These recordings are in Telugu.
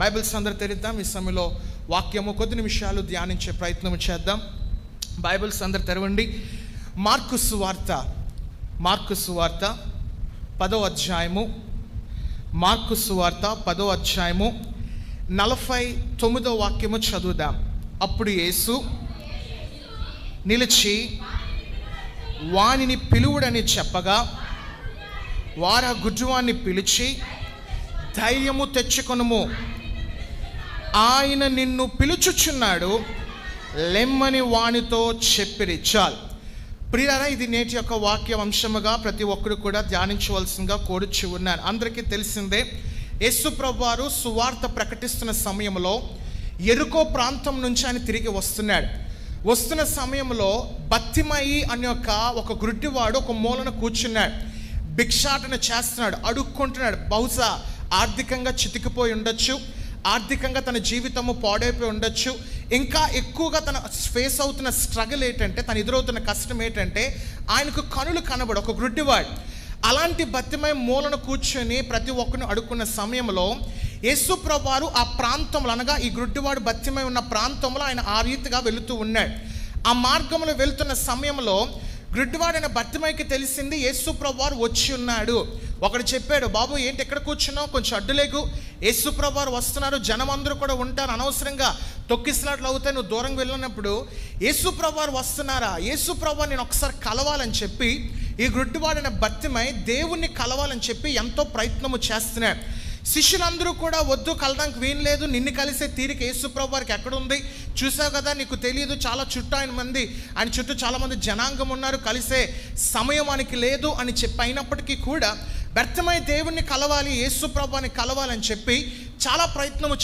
బైబిల్స్ అందరూ తెరిద్దాం. ఈ సమయంలో వాక్యము కొద్ది నిమిషాలు ధ్యానించే ప్రయత్నం చేద్దాం. బైబిల్స్ అందరూ తెరవండి. మార్కు సువార్త 10వ అధ్యాయము. మార్కు సువార్త 10వ అధ్యాయము 49వ వాక్యము చదువుదాం. అప్పుడు యేసు నిలిచి వానిని పిలువుడని చెప్పగా వారు ఆ గుడ్డివాణ్ణి పిలిచి, ధైర్యము తెచ్చుకొనుము, ఆయన నిన్ను పిలుచుచున్నాడు, లెమ్మని వానితో చెప్పిరి. చాలు ప్రియులారా, ఇది నేటి యొక్క వాక్య అంశముగా ప్రతి ఒక్కరు కూడా ధ్యానించవలసిందిగా కోరుచు ఉన్నాను. అందరికీ తెలిసిందే, యేసు ప్రభువారు సువార్త ప్రకటిస్తున్న సమయంలో యెరికో ప్రాంతం నుంచి ఆయన తిరిగి వస్తున్న సమయంలో బత్తిమయి అనే ఒక గుడ్డివాడు ఒక మూలన కూర్చున్నాడు. భిక్షాటన చేస్తున్నాడు, అడుక్కుంటున్నాడు. బహుశా ఆర్థికంగా చితికిపోయి ఉండొచ్చు, ఆర్థికంగా తన జీవితము పాడైపోయి ఉండొచ్చు. ఇంకా ఎక్కువగా తన ఫేస్ అవుతున్న స్ట్రగుల్ ఏంటంటే, తను ఎదురవుతున్న కష్టం ఏంటంటే, ఆయనకు కనులు కనబడు. ఒక గుడ్డివాడు అలాంటి బత్తిమయి మూలను కూర్చొని ప్రతి ఒక్కరిని అడుక్కున్న సమయంలో యేసు ప్రభువారు ఆ ప్రాంతంలో, అనగా ఈ గుడ్డివాడు బత్తిమయి ఉన్న ప్రాంతంలో ఆయన ఆ రీతిగా వెళుతూ ఉన్నాడు. ఆ మార్గంలో వెళుతున్న సమయంలో గుడ్డివాడైన బత్తిమయికి తెలిసింది యేసు ప్రభువారు వచ్చి ఉన్నాడు. ఒకడు చెప్పాడు, బాబు ఏంటి ఎక్కడ కూర్చున్నావు, కొంచెం అడ్డులేగు, యేసు ప్రభువారు వస్తున్నారు, జనం అందరూ కూడా ఉంటారు, అనవసరంగా తొక్కిసలాట్లు అవుతాయి, నువ్వు దూరం వెళ్ళినప్పుడు యేసు ప్రభువారు వస్తున్నారా, యేసు ప్రభువారు నేను ఒకసారి కలవాలని చెప్పి ఈ గుడ్డివాడైన బత్తిమయి దేవుణ్ణి కలవాలని చెప్పి ఎంతో ప్రయత్నము చేస్తున్నాడు. శిష్యులందరూ కూడా వద్దు, కలడానికి వీలు లేదు, నిన్ను కలిసే తీరిక యేసు ప్రభువారికి ఎక్కడుంది, చూసావు కదా, నీకు తెలియదు, చాలా చుట్టూ ఆయన చుట్టూ చాలామంది జనాంగం ఉన్నారు, కలిసే సమయం ఆయనకి లేదు అని చెప్పి అయినప్పటికీ కూడా వ్యర్థమై దేవుణ్ణి కలవాలి, యేసు ప్రభువాని కలవాలని చెప్పి చాలా ప్రయత్నము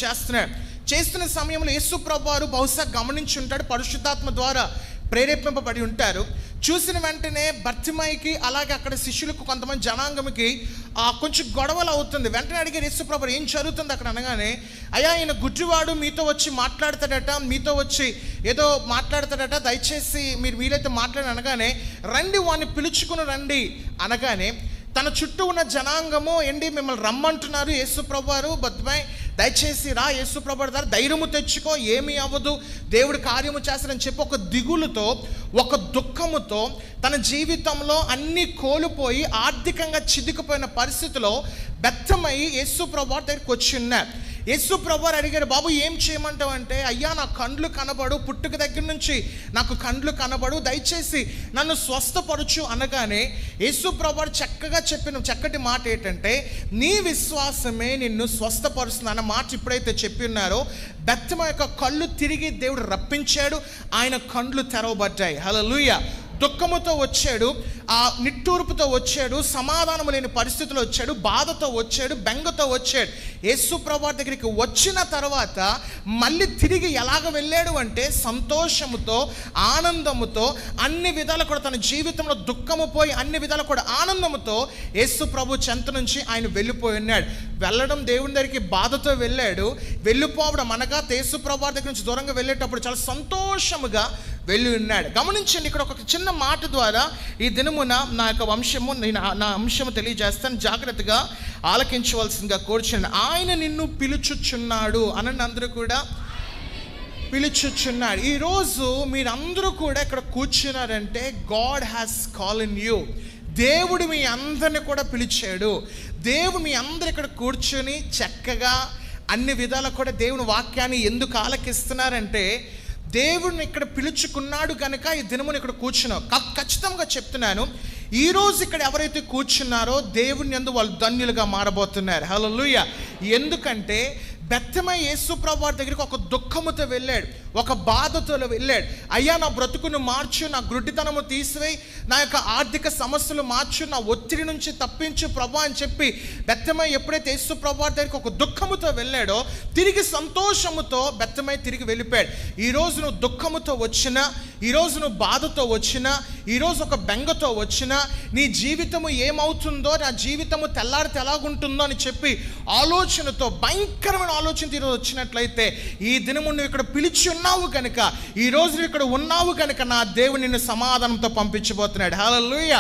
చేస్తున్న సమయంలో యేసు ప్రభువారు బహుశా గమనించి ఉంటాడు, పరిశుద్ధాత్మ ద్వారా ప్రేరేపింపబడి ఉంటారు. చూసిన వెంటనే బత్తిమయికి అలాగే అక్కడ శిష్యులకు కొంతమంది జనాంగంకి కొంచెం గొడవలు అవుతుంది. వెంటనే అడిగారు యేసు ప్రభువు, ఏం జరుగుతుంది అక్కడ అనగానే, అయ్యా ఈయన గుడ్డివాడు మీతో వచ్చి మాట్లాడతాడట, మీతో వచ్చి ఏదో మాట్లాడతాడట, దయచేసి మీరు వీలైతే మాట్లాడి అనగానే, రండి వాడిని పిలుచుకుని రండి అనగానే తన చుట్టూ ఉన్న జనాంగము, ఏంటి మిమ్మల్ని రమ్మంటున్నారు యేసు ప్రభువారు, బత్తిమయి దయచేసి రా, యేసు ప్రభువారు ద్వారా ధైర్యము తెచ్చుకో, ఏమీ అవ్వదు, దేవుడు కార్యము చేస్తారని చెప్పి ఒక దిగులుతో, ఒక దుఃఖముతో, తన జీవితంలో అన్నీ కోల్పోయి ఆర్థికంగా చితికిపోయిన పరిస్థితిలో బత్తిమయి యేసు ప్రభువారి దగ్గరికి వచ్చి ఉన్నారు. యేసు ప్రభువారు అడిగారు, బాబు ఏం చేయమంటావు అంటే, అయ్యా నా కండ్లు కనబడు, పుట్టుక దగ్గర నుంచి నాకు కండ్లు కనబడు, దయచేసి నన్ను స్వస్థపరచు అనగానే యేసు ప్రభువారు చక్కగా చెప్పిన చక్కటి మాట ఏంటంటే, నీ విశ్వాసమే నిన్ను స్వస్థపరుస్తుంది అన్న మాట ఎప్పుడైతే చెప్పి ఉన్నారో బత్తిమయి యొక్క కళ్ళు తిరిగి దేవుడు రప్పించాడు, ఆయన కండ్లు తెరవబడ్డాయి. హల్లెలూయా. దుఃఖముతో వచ్చాడు, ఆ నిట్టూర్పుతో వచ్చాడు, సమాధానము లేని పరిస్థితిలో వచ్చాడు, బాధతో వచ్చాడు, బెంగతో వచ్చాడు. యేసు ప్రభువారి దగ్గరికి వచ్చిన తర్వాత మళ్ళీ తిరిగి ఎలాగ వెళ్ళాడు అంటే సంతోషముతో, ఆనందముతో, అన్ని విధాలు కూడా తన జీవితంలో దుఃఖము పోయి అన్ని విధాలు కూడా ఆనందముతో యేసు ప్రభు చెంత నుంచి ఆయన వెళ్ళిపోయి ఉన్నాడు. వెళ్ళడం దేవుని దగ్గరికి బాధతో వెళ్ళాడు, వెళ్ళిపోవడం అనగా యేసు ప్రభువారి దగ్గర నుంచి దూరంగా వెళ్ళేటప్పుడు చాలా సంతోషముగా వెళ్ళి ఉన్నాడు. గమనించండి, ఇక్కడ ఒక చిన్న మాట ద్వారా ఈ దినమున నా అంశము తెలియజేస్తాను, జాగ్రత్తగా ఆలకించవలసిందిగా కోరుచున్నాను. ఆయన నిన్ను పిలుచుచున్నాడు అనండి, అందరూ కూడా పిలుచుచున్నాడు. ఈరోజు మీరందరూ కూడా ఇక్కడ కూర్చున్నారంటే గాడ్ హ్యాస్ కాల్డ్ యూ. దేవుడు మీ అందరిని కూడా పిలిచాడు. దేవుడు మీ అందరు ఇక్కడ కూర్చొని చక్కగా అన్ని విధాలు కూడా దేవుని వాక్యాన్ని ఎందుకు ఆలకిస్తున్నారంటే, దేవుడిని ఇక్కడ పిలుచుకున్నాడు కనుక ఈ దినమును ఇక్కడ కూర్చున్నావు. ఖచ్చితంగా చెప్తున్నాను, ఈరోజు ఇక్కడ ఎవరైతే కూర్చున్నారో దేవుని యందు వాళ్ళు ధన్యులుగా మారబోతున్నారు. హల్లెలూయా. ఎందుకంటే బత్తిమయి యేసు ప్రభువారి దగ్గరికి ఒక దుఃఖముతో వెళ్ళాడు, ఒక బాధతో వెళ్ళాడు. అయ్యా నా బ్రతుకును మార్చు, నా గుడ్డితనము తీసివేయి, నా యొక్క ఆర్థిక సమస్యలు మార్చు, నా ఒత్తిడి నుంచి తప్పించు ప్రభు అని చెప్పి బత్తిమయి ఎప్పుడైతే యేసు ప్రభువారి దగ్గరికి ఒక దుఃఖముతో వెళ్ళాడో తిరిగి సంతోషముతో బత్తిమయి తిరిగి వెళ్ళిపోయాడు. ఈరోజు నువ్వు దుఃఖముతో వచ్చినా, ఈరోజు నువ్వు బాధతో వచ్చినా, ఈరోజు ఒక బెంగతో వచ్చినా, నీ జీవితము ఏమవుతుందో, నా జీవితము తెల్లారితే ఎలాగుంటుందో అని చెప్పి ఆలోచనతో, భయంకరమైన ఆలోచన ఈరోజు వచ్చినట్లయితే ఈ దినము నువ్వు ఇక్కడ పిలిచి ఉన్నావు కనుక, ఈ రోజు నువ్వు ఇక్కడ ఉన్నావు కనుక నా దేవుడు నిన్ను సమాధానంతో పంపించబోతున్నాడు. హల్లెలూయా.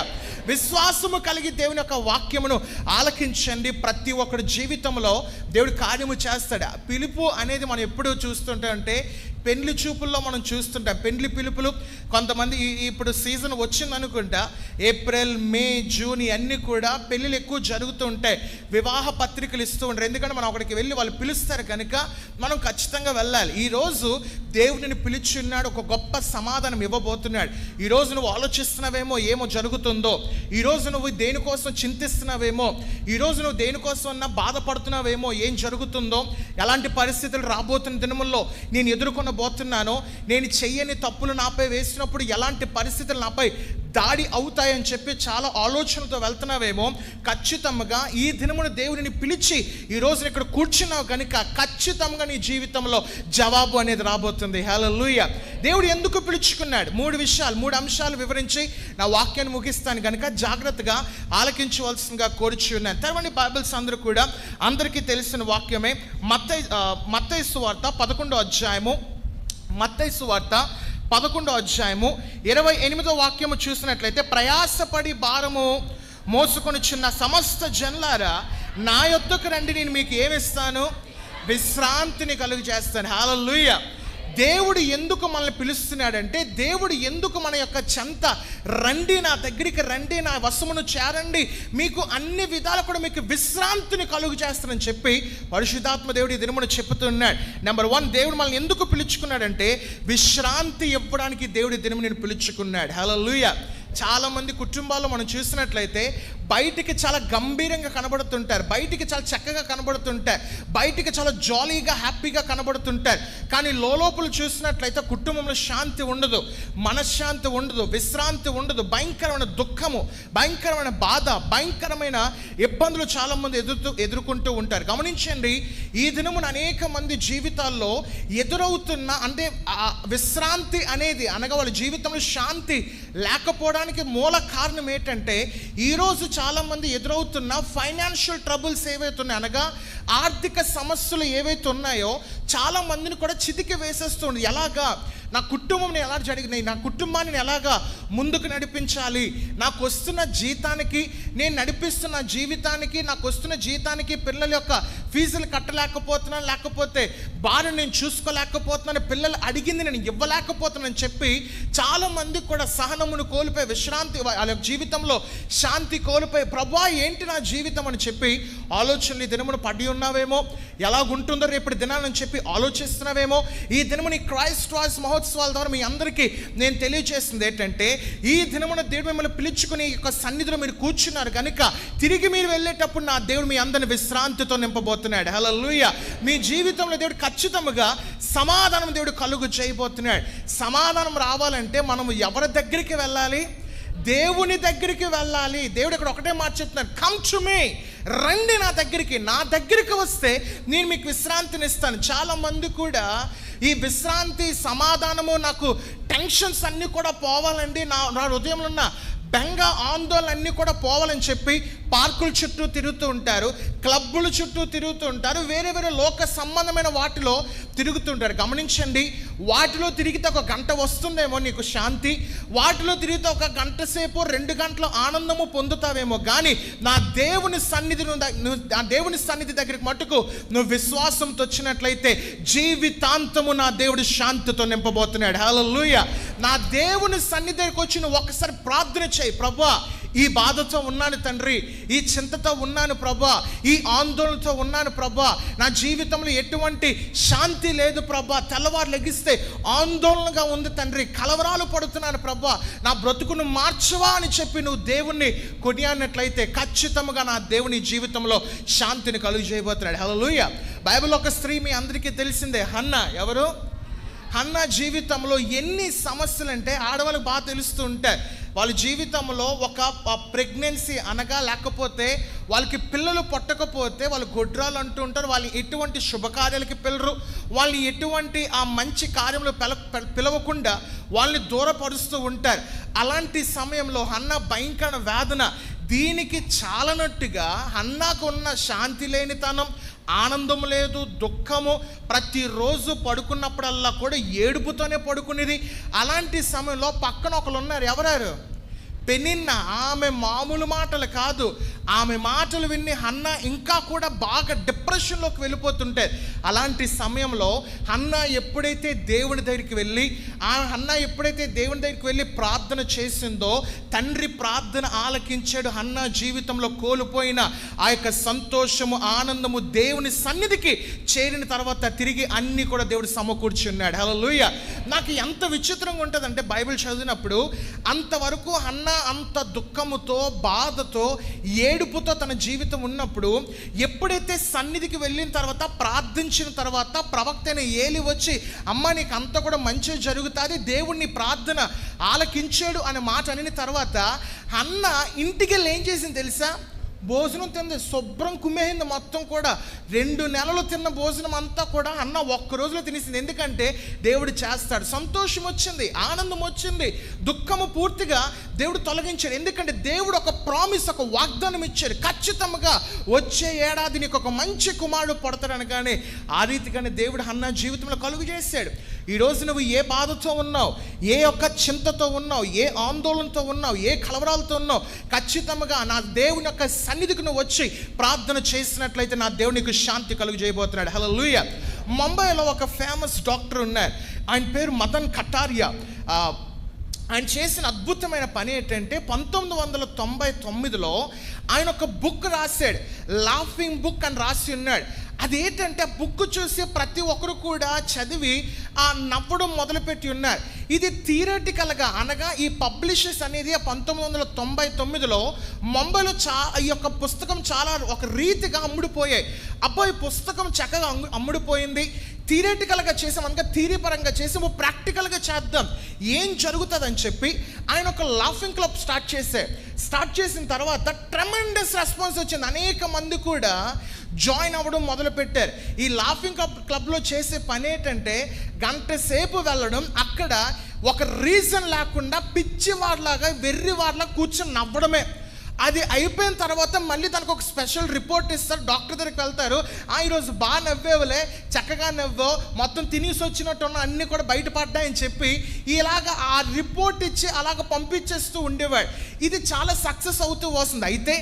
విశ్వాసము కలిగి దేవుని యొక్క వాక్యమును ఆలకించండి. ప్రతి ఒక్కరి జీవితంలో దేవుడు కార్యము చేస్తాడు. పిలుపు అనేది మనం ఎప్పుడు చూస్తుంటే అంటే పెండ్లి చూపుల్లో మనం చూస్తుంటాం. పెండ్లి పిలుపులు కొంతమంది ఇప్పుడు సీజన్ వచ్చింది అనుకుంటా, ఏప్రిల్, మే, జూన్ ఇవన్నీ కూడా పెళ్ళిళ్ళు ఎక్కువ జరుగుతూ ఉంటాయి. వివాహ పత్రికలు ఇస్తూ ఉంటారు. ఎందుకంటే మనం అక్కడికి వెళ్ళి వాళ్ళు పిలుస్తారు కనుక మనం ఖచ్చితంగా వెళ్ళాలి. ఈరోజు దేవుడిని పిలిచున్నాడు, ఒక గొప్ప సమాధానం ఇవ్వబోతున్నాడు. ఈరోజు నువ్వు ఆలోచిస్తున్నావేమో ఏమో జరుగుతుందో, ఈరోజు నువ్వు దేనికోసం చింతిస్తున్నావేమో, ఈరోజు నువ్వు దేనికోసం బాధపడుతున్నావేమో, ఏం జరుగుతుందో, ఎలాంటి పరిస్థితులు రాబోతున్న దినముల్లో నేను ఎదుర్కొనబోతున్నానో, నేను చెయ్యని తప్పులు నాపై వేసినప్పుడు ఎలాంటి పరిస్థితులు నాపై దాడి అవుతాయని చెప్పి చాలా ఆలోచనతో వెళ్తున్నావేమో, ఖచ్చితంగా ఈ దినమును దేవుడిని పిలిచి ఈరోజు ఇక్కడ కూర్చున్నావు కనుక ఖచ్చితంగా నీ జీవితంలో జవాబు అనేది రాబోతుంది. హల్లెలూయా. దేవుడు ఎందుకు పిలుచుకున్నాడు? 3 అంశాలు వివరించి నా వాక్యాన్ని ముగిస్తాను కనుక జాగ్రత్తగా ఆలకించవలసిందిగా కోరుచున్నాను. తర్వాత బైబిల్స్ అందరూ కూడా అందరికీ తెలిసిన వాక్యమే. మత్తయి సువార్త 11వ అధ్యాయము, మత్తయి సువార్త 11వ అధ్యాయము 28వ వాక్యము చూసినట్లయితే, ప్రయాసపడి భారము మోసుకొనుచున్న సమస్త జనులారా నా యొద్దకు రండి, నేను మీకు ఏమిస్తాను? విశ్రాంతిని కలుగు చేస్తాను. హల్లెలూయా. దేవుడు ఎందుకు మనల్ని పిలుస్తున్నాడంటే, దేవుడు ఎందుకు మన యొక్క చెంత రండి, నా దగ్గరికి రండి, నా వశమును చేరండి, మీకు అన్ని విధాలు కూడా మీకు విశ్రాంతిని కలుగు చేస్తానని చెప్పి పరిశుద్ధాత్మ దేవుడు ఈ దినమును చెప్తున్నాడు. నెంబర్ 1, దేవుడు మనల్ని ఎందుకు పిలుచుకున్నాడంటే విశ్రాంతి ఇవ్వడానికి దేవుడు ఈ దినము నేను పిలుచుకున్నాడు. హల్లెలూయా. చాలామంది కుటుంబాల్లో మనం చూసినట్లయితే బయటికి చాలా గంభీరంగా కనబడుతుంటారు, బయటికి చాలా చక్కగా కనబడుతుంటారు, బయటికి చాలా జాలీగా హ్యాపీగా కనబడుతుంటారు. కానీ లోపల చూసినట్లయితే కుటుంబంలో శాంతి ఉండదు, మనశ్శాంతి ఉండదు, విశ్రాంతి ఉండదు. భయంకరమైన దుఃఖము, భయంకరమైన బాధ, భయంకరమైన ఇబ్బందులు చాలామంది ఎదుర్కొంటూ ఉంటారు. గమనించండి, ఈ దినమున అనేక మంది జీవితాల్లో ఎదురవుతున్న అంటే విశ్రాంతి అనేది అనగా వాళ్ళ జీవితంలో శాంతి లేకపోవడానికి మూల కారణం ఏంటంటే, ఈరోజు చాలామంది ఎదురవుతున్న ఫైనాన్షియల్ ట్రబుల్స్ ఏవైతున్నాయి అనగా ఆర్థిక సమస్యలు ఏవైతే ఉన్నాయో చాలా మందిని కూడా చితికి వేసేస్తుంది. ఎలాగా నా కుటుంబం ఎలా జరిగినాయి, నా కుటుంబాన్ని ఎలాగా ముందుకు నడిపించాలి, నాకు వస్తున్న జీతానికి, నేను నడిపిస్తున్న జీవితానికి, నాకు వస్తున్న జీతానికి పిల్లల యొక్క ఫీజులు కట్టలేకపోతున్నాను, లేకపోతే భార్య నేను చూసుకోలేకపోతున్నాను, పిల్లలు అడిగింది నేను ఇవ్వలేకపోతున్నానని చెప్పి చాలామంది కూడా సహనమును కోల్పోయి, విశ్రాంతి వాళ్ళ జీవితంలో శాంతి కోల్పోయి, ప్రభా ఏంటి నా జీవితం అని చెప్పి ఆలోచనలు ఈ దినమును పడి ఉన్నావేమో, ఎలాగుంటుందో రేపటి దినాలని చెప్పి ఆలోచిస్తున్నావేమో. ఈ దినముని క్రైస్ట్ వాయిస్ మహోత్సవాల ద్వారా మీ అందరికీ నేను తెలియజేస్తుంది ఏంటంటే, ఈ దినమున దేవుడు మిమ్మల్ని పిలుచుకుని యొక్క సన్నిధిలో మీరు కూర్చున్నారు కనుక తిరిగి మీరు వెళ్ళేటప్పుడు నా దేవుడు మీ అందరిని విశ్రాంతితో నింపబోతున్నాడు. హల్లెలూయా. మీ జీవితంలో దేవుడు ఖచ్చితంగా సమాధానం దేవుడు కలుగు చేయబోతున్నాడు. సమాధానం రావాలంటే మనము ఎవరి దగ్గరికి వెళ్ళాలి? దేవుని దగ్గరికి వెళ్ళాలి. దేవుడు ఇక్కడ ఒకటే మాట చెప్తున్నాడు, కమ్ టు మీ, రండి నా దగ్గరికి వస్తే నేను మీకు విశ్రాంతిని ఇస్తాను. చాలామంది కూడా ఈ విశ్రాంతి, సమాధానము, నాకు టెన్షన్స్ అన్నీ కూడా పోవాలండి, నా హృదయంలో ఉన్న బెంగ, ఆందోళన అన్నీ కూడా పోవాలని చెప్పి పార్కుల చుట్టూ తిరుగుతూ ఉంటారు, క్లబ్బుల చుట్టూ తిరుగుతూ ఉంటారు, వేరే వేరే లోక సంబంధమైన వాటిలో తిరుగుతుంటారు. గమనించండి, వాటిలో తిరిగితే 1 గంట వస్తుందేమో నీకు శాంతి, వాటిలో తిరిగితే 1 గంట సేపు 2 గంటల ఆనందము పొందుతావేమో, కానీ నా దేవుని సన్నిధి దగ్గరికి మట్టుకు నువ్వు విశ్వాసంతో వచ్చినట్లయితే జీవితాంతము నా దేవుడి శాంతితో నింపబోతున్నాడు. హల్లెలూయా. నా దేవుని సన్నిధికి వచ్చి నువ్వు ఒకసారి ప్రార్థన చేయి, ప్రభువా ఈ బాధతో ఉన్నాను తండ్రి, ఈ చింతతో ఉన్నాను ప్రభా, ఈ ఆందోళనతో ఉన్నాను ప్రభా, నా జీవితంలో ఎటువంటి శాంతి లేదు ప్రభా, తెల్లవారు లెగిస్తే ఆందోళనగా ఉంది తండ్రి, కలవరాలు పడుతున్నాను ప్రభా, నా బ్రతుకును మార్చవా అని చెప్పి నువ్వు దేవుణ్ణి కొనియాడినట్లయితే ఖచ్చితంగా నా దేవుని జీవితంలో శాంతిని కలుగు చేయబోతున్నాడు. హల్లెలూయా. బైబిల్లో ఒక స్త్రీ మీ అందరికీ తెలిసిందే, హన్నా. ఎవరు? హన్నా జీవితంలో ఎన్ని సమస్యలు అంటే ఆడవాళ్ళకి బాగా తెలుస్తూ ఉంటాయి. వాళ్ళ జీవితంలో ఒక ప్రెగ్నెన్సీ అనగా లేకపోతే వాళ్ళకి పిల్లలు పుట్టకపోతే వాళ్ళు గొడ్రాలు అంటూ ఉంటారు, వాళ్ళు ఎటువంటి శుభకార్యాలకి పిల్లరు, వాళ్ళని ఎటువంటి ఆ మంచి కార్యంలో పిలవకుండా వాళ్ళని దూరపరుస్తూ ఉంటారు. అలాంటి సమయంలో హన్నా భయంకర వేదన, దీనికి చాలనట్టుగా హన్నాకు ఉన్న శాంతి లేనితనం, ఆనందం లేదు, దుఃఖము, ప్రతిరోజు పడుకున్నప్పుడల్లా కూడా ఏడుపుతోనే పడుకునేది. అలాంటి సమయంలో పక్కన ఒకరు ఉన్నారు, ఎవరారు? పెనిన్న ఆమె మామూలు మాటలు కాదు, ఆమె మాటలు విని హన్నా ఇంకా కూడా బాగా డిప్రెషన్లోకి వెళ్ళిపోతుంటే, అలాంటి సమయంలో హన్నా ఎప్పుడైతే దేవుని దగ్గరికి వెళ్ళి ప్రార్థన చేసిందో, తండ్రి ప్రార్థన ఆలకించాడు. హన్నా జీవితంలో కోల్పోయిన ఆ యొక్క సంతోషము, ఆనందము దేవుని సన్నిధికి చేరిన తర్వాత తిరిగి అన్ని కూడా దేవుడు సమకూర్చున్నాడు. హల్లెలూయా. నాకు ఎంత విచిత్రంగా ఉంటుందంటే బైబిల్ చదివినప్పుడు, అంతవరకు హన్నా అంత దుఃఖముతో, బాధతో, ఏడుపుతో తన జీవితం ఉన్నప్పుడు, ఎప్పుడైతే సన్నిధికి వెళ్ళిన తర్వాత, ప్రార్థించిన తర్వాత, ప్రవక్త అయిన ఏలి వచ్చి, అమ్మ నీకు అంతా కూడా మంచి జరుగుతుంది, దేవుడిని ప్రార్థన ఆలకించాడు అనే మాట అనిన తర్వాత, హన్నా ఇంటికి వెళ్ళి ఏం చేసింది తెలుసా? భోజనం తింది, శుభ్రం కుమ్మేసింది మొత్తం కూడా. 2 నెలలు తిన్న భోజనం అంతా కూడా అన్న ఒక్క రోజులో తినేసింది. ఎందుకంటే దేవుడు చేస్తాడు. సంతోషం వచ్చింది, ఆనందం వచ్చింది, దుఃఖము పూర్తిగా దేవుడు తొలగించాడు. ఎందుకంటే దేవుడు ఒక ప్రామిస్, ఒక వాగ్దానం ఇచ్చాడు, ఖచ్చితంగా వచ్చే ఏడాది నీకు ఒక మంచి కుమారుడు పడతాడని. కానీ ఆ రీతిగానే దేవుడు హన్నా జీవితంలో కలుగు చేశాడు. ఈరోజు నువ్వు ఏ బాధతో ఉన్నావు, ఏ ఒక్క చింతతో ఉన్నావు, ఏ ఆందోళనతో ఉన్నావు, ఏ కలవరాలతో ఉన్నావు, ఖచ్చితంగా నా దేవుని యొక్క సన్నిధికి నువ్వు వచ్చి ప్రార్థన చేసినట్లయితే నా దేవునికి శాంతి కలుగు చేయబోతున్నాడు. హల్లెలూయా. ముంబైలో ఒక ఫేమస్ డాక్టర్ ఉన్నారు, ఆయన పేరు మదన్ కటారియా. ఆయన చేసిన అద్భుతమైన పని ఏంటంటే 1999లో ఆయన ఒక బుక్ రాశాడు, లాఫింగ్ బుక్ అని రాసి ఉన్నాడు. అదేంటంటే ఆ బుక్ చూసి ప్రతి ఒక్కరు కూడా చదివి ఆ నవ్వడం మొదలుపెట్టి ఉన్నారు. ఇది థియరటికల్గా, అనగా ఈ పబ్లిషర్స్ అనేది 1999లో ముంబైలో ఈ యొక్క పుస్తకం చాలా ఒక రీతిగా అమ్ముడుపోయాయి. ఈ పుస్తకం చక్కగా అమ్ముడుపోయింది. థియరటికల్గా చేసాం, అందుకే థియరీ పరంగా చేసి ప్రాక్టికల్గా చేద్దాం ఏం జరుగుతుందని చెప్పి ఆయన ఒక లాఫింగ్ క్లబ్ స్టార్ట్ చేసిన తర్వాత ట్రెమెండస్ రెస్పాన్స్ వచ్చింది. అనేక మంది కూడా జాయిన్ అవ్వడం మొదలుపెట్టారు. ఈ లాఫింగ్ క్లబ్లో చేసే పని ఏంటంటే గంట సేపు వెళ్ళడం, అక్కడ ఒక రీజన్ లేకుండా పిచ్చివాడిలాగా, వెర్రివాడిలాగా కూర్చొని నవ్వడమే. అది అయిపోయిన తర్వాత మళ్ళీ తనకు ఒక స్పెషల్ రిపోర్ట్ ఇస్తారు. డాక్టర్ దగ్గరికి వెళ్తారు, ఈరోజు బాగా నవ్వేవులే, చక్కగా నవ్వో, మొత్తం తినేసి వచ్చినట్టు ఉన్న అన్నీ కూడా బయటపడ్డాయని చెప్పి ఇలాగ ఆ రిపోర్ట్ ఇచ్చి అలాగ పంపించేస్తూ ఉండేవాడు. ఇది చాలా సక్సెస్ అవుతూ వస్తుంది. అయితే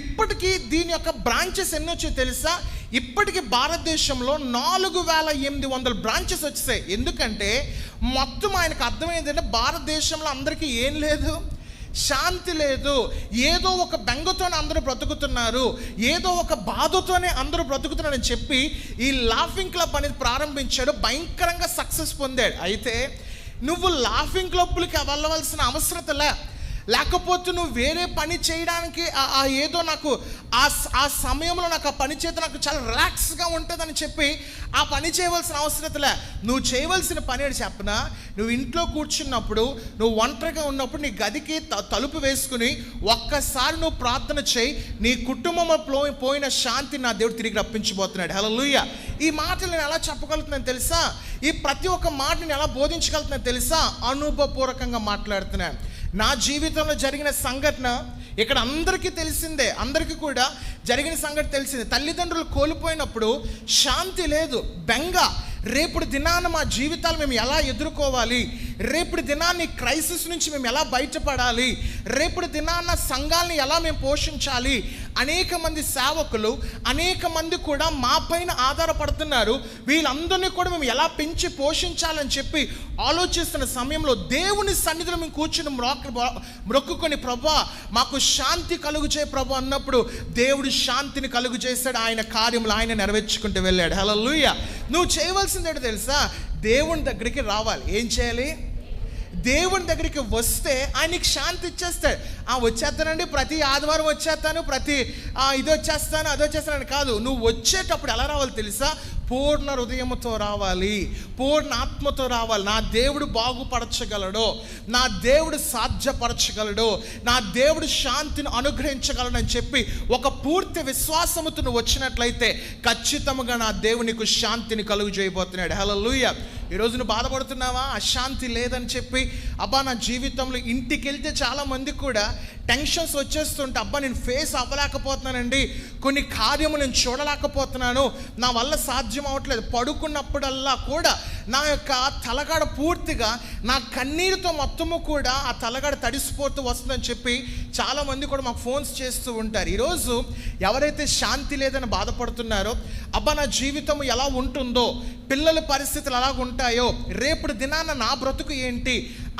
ఇప్పటికీ దీని యొక్క బ్రాంచెస్ ఎన్ని వచ్చాయో తెలుసా? ఇప్పటికీ భారతదేశంలో 4800 బ్రాంచెస్ వచ్చాయి. ఎందుకంటే మొత్తం ఆయనకు అర్థమైంది అంటే భారతదేశంలో అందరికీ ఏం లేదు, శాంతి లేదు, ఏదో ఒక బెంగతోనే అందరూ బ్రతుకుతున్నారు, ఏదో ఒక బాధతోనే అందరూ బ్రతుకుతున్నారని చెప్పి ఈ లాఫింగ్ క్లబ్ అనేది ప్రారంభించాడు. భయంకరంగా సక్సెస్ పొందాడు. అయితే నువ్వు లాఫింగ్ క్లబ్లకి వెళ్ళవలసిన అవసరతలే, లేకపోతే నువ్వు వేరే పని చేయడానికి ఏదో నాకు ఆ సమయంలో నాకు ఆ పని చేత నాకు చాలా రిలాక్స్గా ఉంటుందని చెప్పి ఆ పని చేయవలసిన అవసరతలే. నువ్వు చేయవలసిన పని ఏంటి చెప్పనా? నువ్వు ఇంట్లో కూర్చున్నప్పుడు, నువ్వు ఒంటరిగా ఉన్నప్పుడు నీ గదికి తలుపు వేసుకుని ఒక్కసారి నువ్వు ప్రార్థన చేయి. నీ కుటుంబంలో పోయిన శాంతి నా దేవుడు తిరిగి రప్పించబోతున్నాడు. హల్లెలూయా. ఈ మాటలు నేను ఎలా చెప్పగలుగుతున్నాను తెలుసా? ఈ ప్రతి ఒక్క మాట నేను ఎలా బోధించగలుగుతున్నాను తెలుసా? అనుభవపూర్వకంగా మాట్లాడుతున్నాను. నా జీవితంలో జరిగిన సంఘటన ఇక్కడ అందరికీ తెలిసిందే, అందరికీ కూడా జరిగిన సంఘటన తెలిసిందే. తల్లిదండ్రులు కోల్పోయినప్పుడు శాంతి లేదు, బెంగ. రేపటి దినాన మా జీవితాలు మేము ఎలా ఎదుర్కోవాలి, రేపటి దినాన్ని క్రైసిస్ నుంచి మేము ఎలా బయటపడాలి, రేపటి దినాన్న సంఘాలని ఎలా మేము పోషించాలి. అనేక మంది సేవకులు, అనేక మంది కూడా మా పైన ఆధారపడుతున్నారు. వీళ్ళందరినీ కూడా మేము ఎలా పెంచి పోషించాలని చెప్పి ఆలోచిస్తున్న సమయంలో దేవుని సన్నిధిలో మేము కూర్చుని మొక్కుకొని, ప్రభా మాకు శాంతి కలుగు చేయ ప్రభా అన్నప్పుడు దేవుడు శాంతిని కలుగు చేశాడు. ఆయన కార్యములు ఆయన నెరవేర్చుకుంటూ వెళ్ళాడు. హల్లెలూయా. నువ్వు చేయవలసింది ఏంటో తెలుసా? దేవుని దగ్గరికి రావాలి. ఏం చేయాలి? దేవుని దగ్గరికి వస్తే ఆయనకి శాంతి ఇచ్చేస్తాడు. వచ్చేస్తానండి, ప్రతి ఆదివారం వచ్చేస్తాను, ప్రతి ఇది వచ్చేస్తాను, అది వచ్చేస్తానని కాదు. నువ్వు వచ్చేటప్పుడు ఎలా రావాలి తెలుసా? పూర్ణ హృదయంతో రావాలి, పూర్ణ ఆత్మతో రావాలి. నా దేవుడు బాగుపరచగలడు, నా దేవుడు సాధ్యపరచగలడు, నా దేవుడు శాంతిని అనుగ్రహించగలడు అని చెప్పి ఒక పూర్తి విశ్వాసముతో నువ్వు వచ్చినట్లయితే ఖచ్చితంగా నా దేవుడు నీకు శాంతిని కలుగు చేయబోతున్నాడు. హల్లెలూయా. ఈరోజు నువ్వు బాధపడుతున్నావా? అశాంతి లేదని చెప్పి నా జీవితంలో ఇంటికి వెళ్తే చాలామంది కూడా టెన్షన్స్ వచ్చేస్తుంటే, నేను ఫేస్ అవ్వలేకపోతున్నానండి, కొన్ని కార్యములు నేను చూడలేకపోతున్నాను, నా వల్ల సాధ్యం అవ్వట్లేదు. పడుకున్నప్పుడల్లా కూడా నా యొక్క తలగడ పూర్తిగా నా కన్నీరుతో మొత్తము కూడా ఆ తలగడ తడిసిపోతూ వస్తుందని చెప్పి చాలామంది కూడా మాకు ఫోన్స్ చేస్తూ ఉంటారు. ఈరోజు ఎవరైతే శాంతి లేదని బాధపడుతున్నారో, అబ్బా నా జీవితం ఎలా ఉంటుందో, పిల్లల పరిస్థితులు ఎలా ఉంటాయో, రేపటి దినాన నా బ్రతుకు ఏంటి,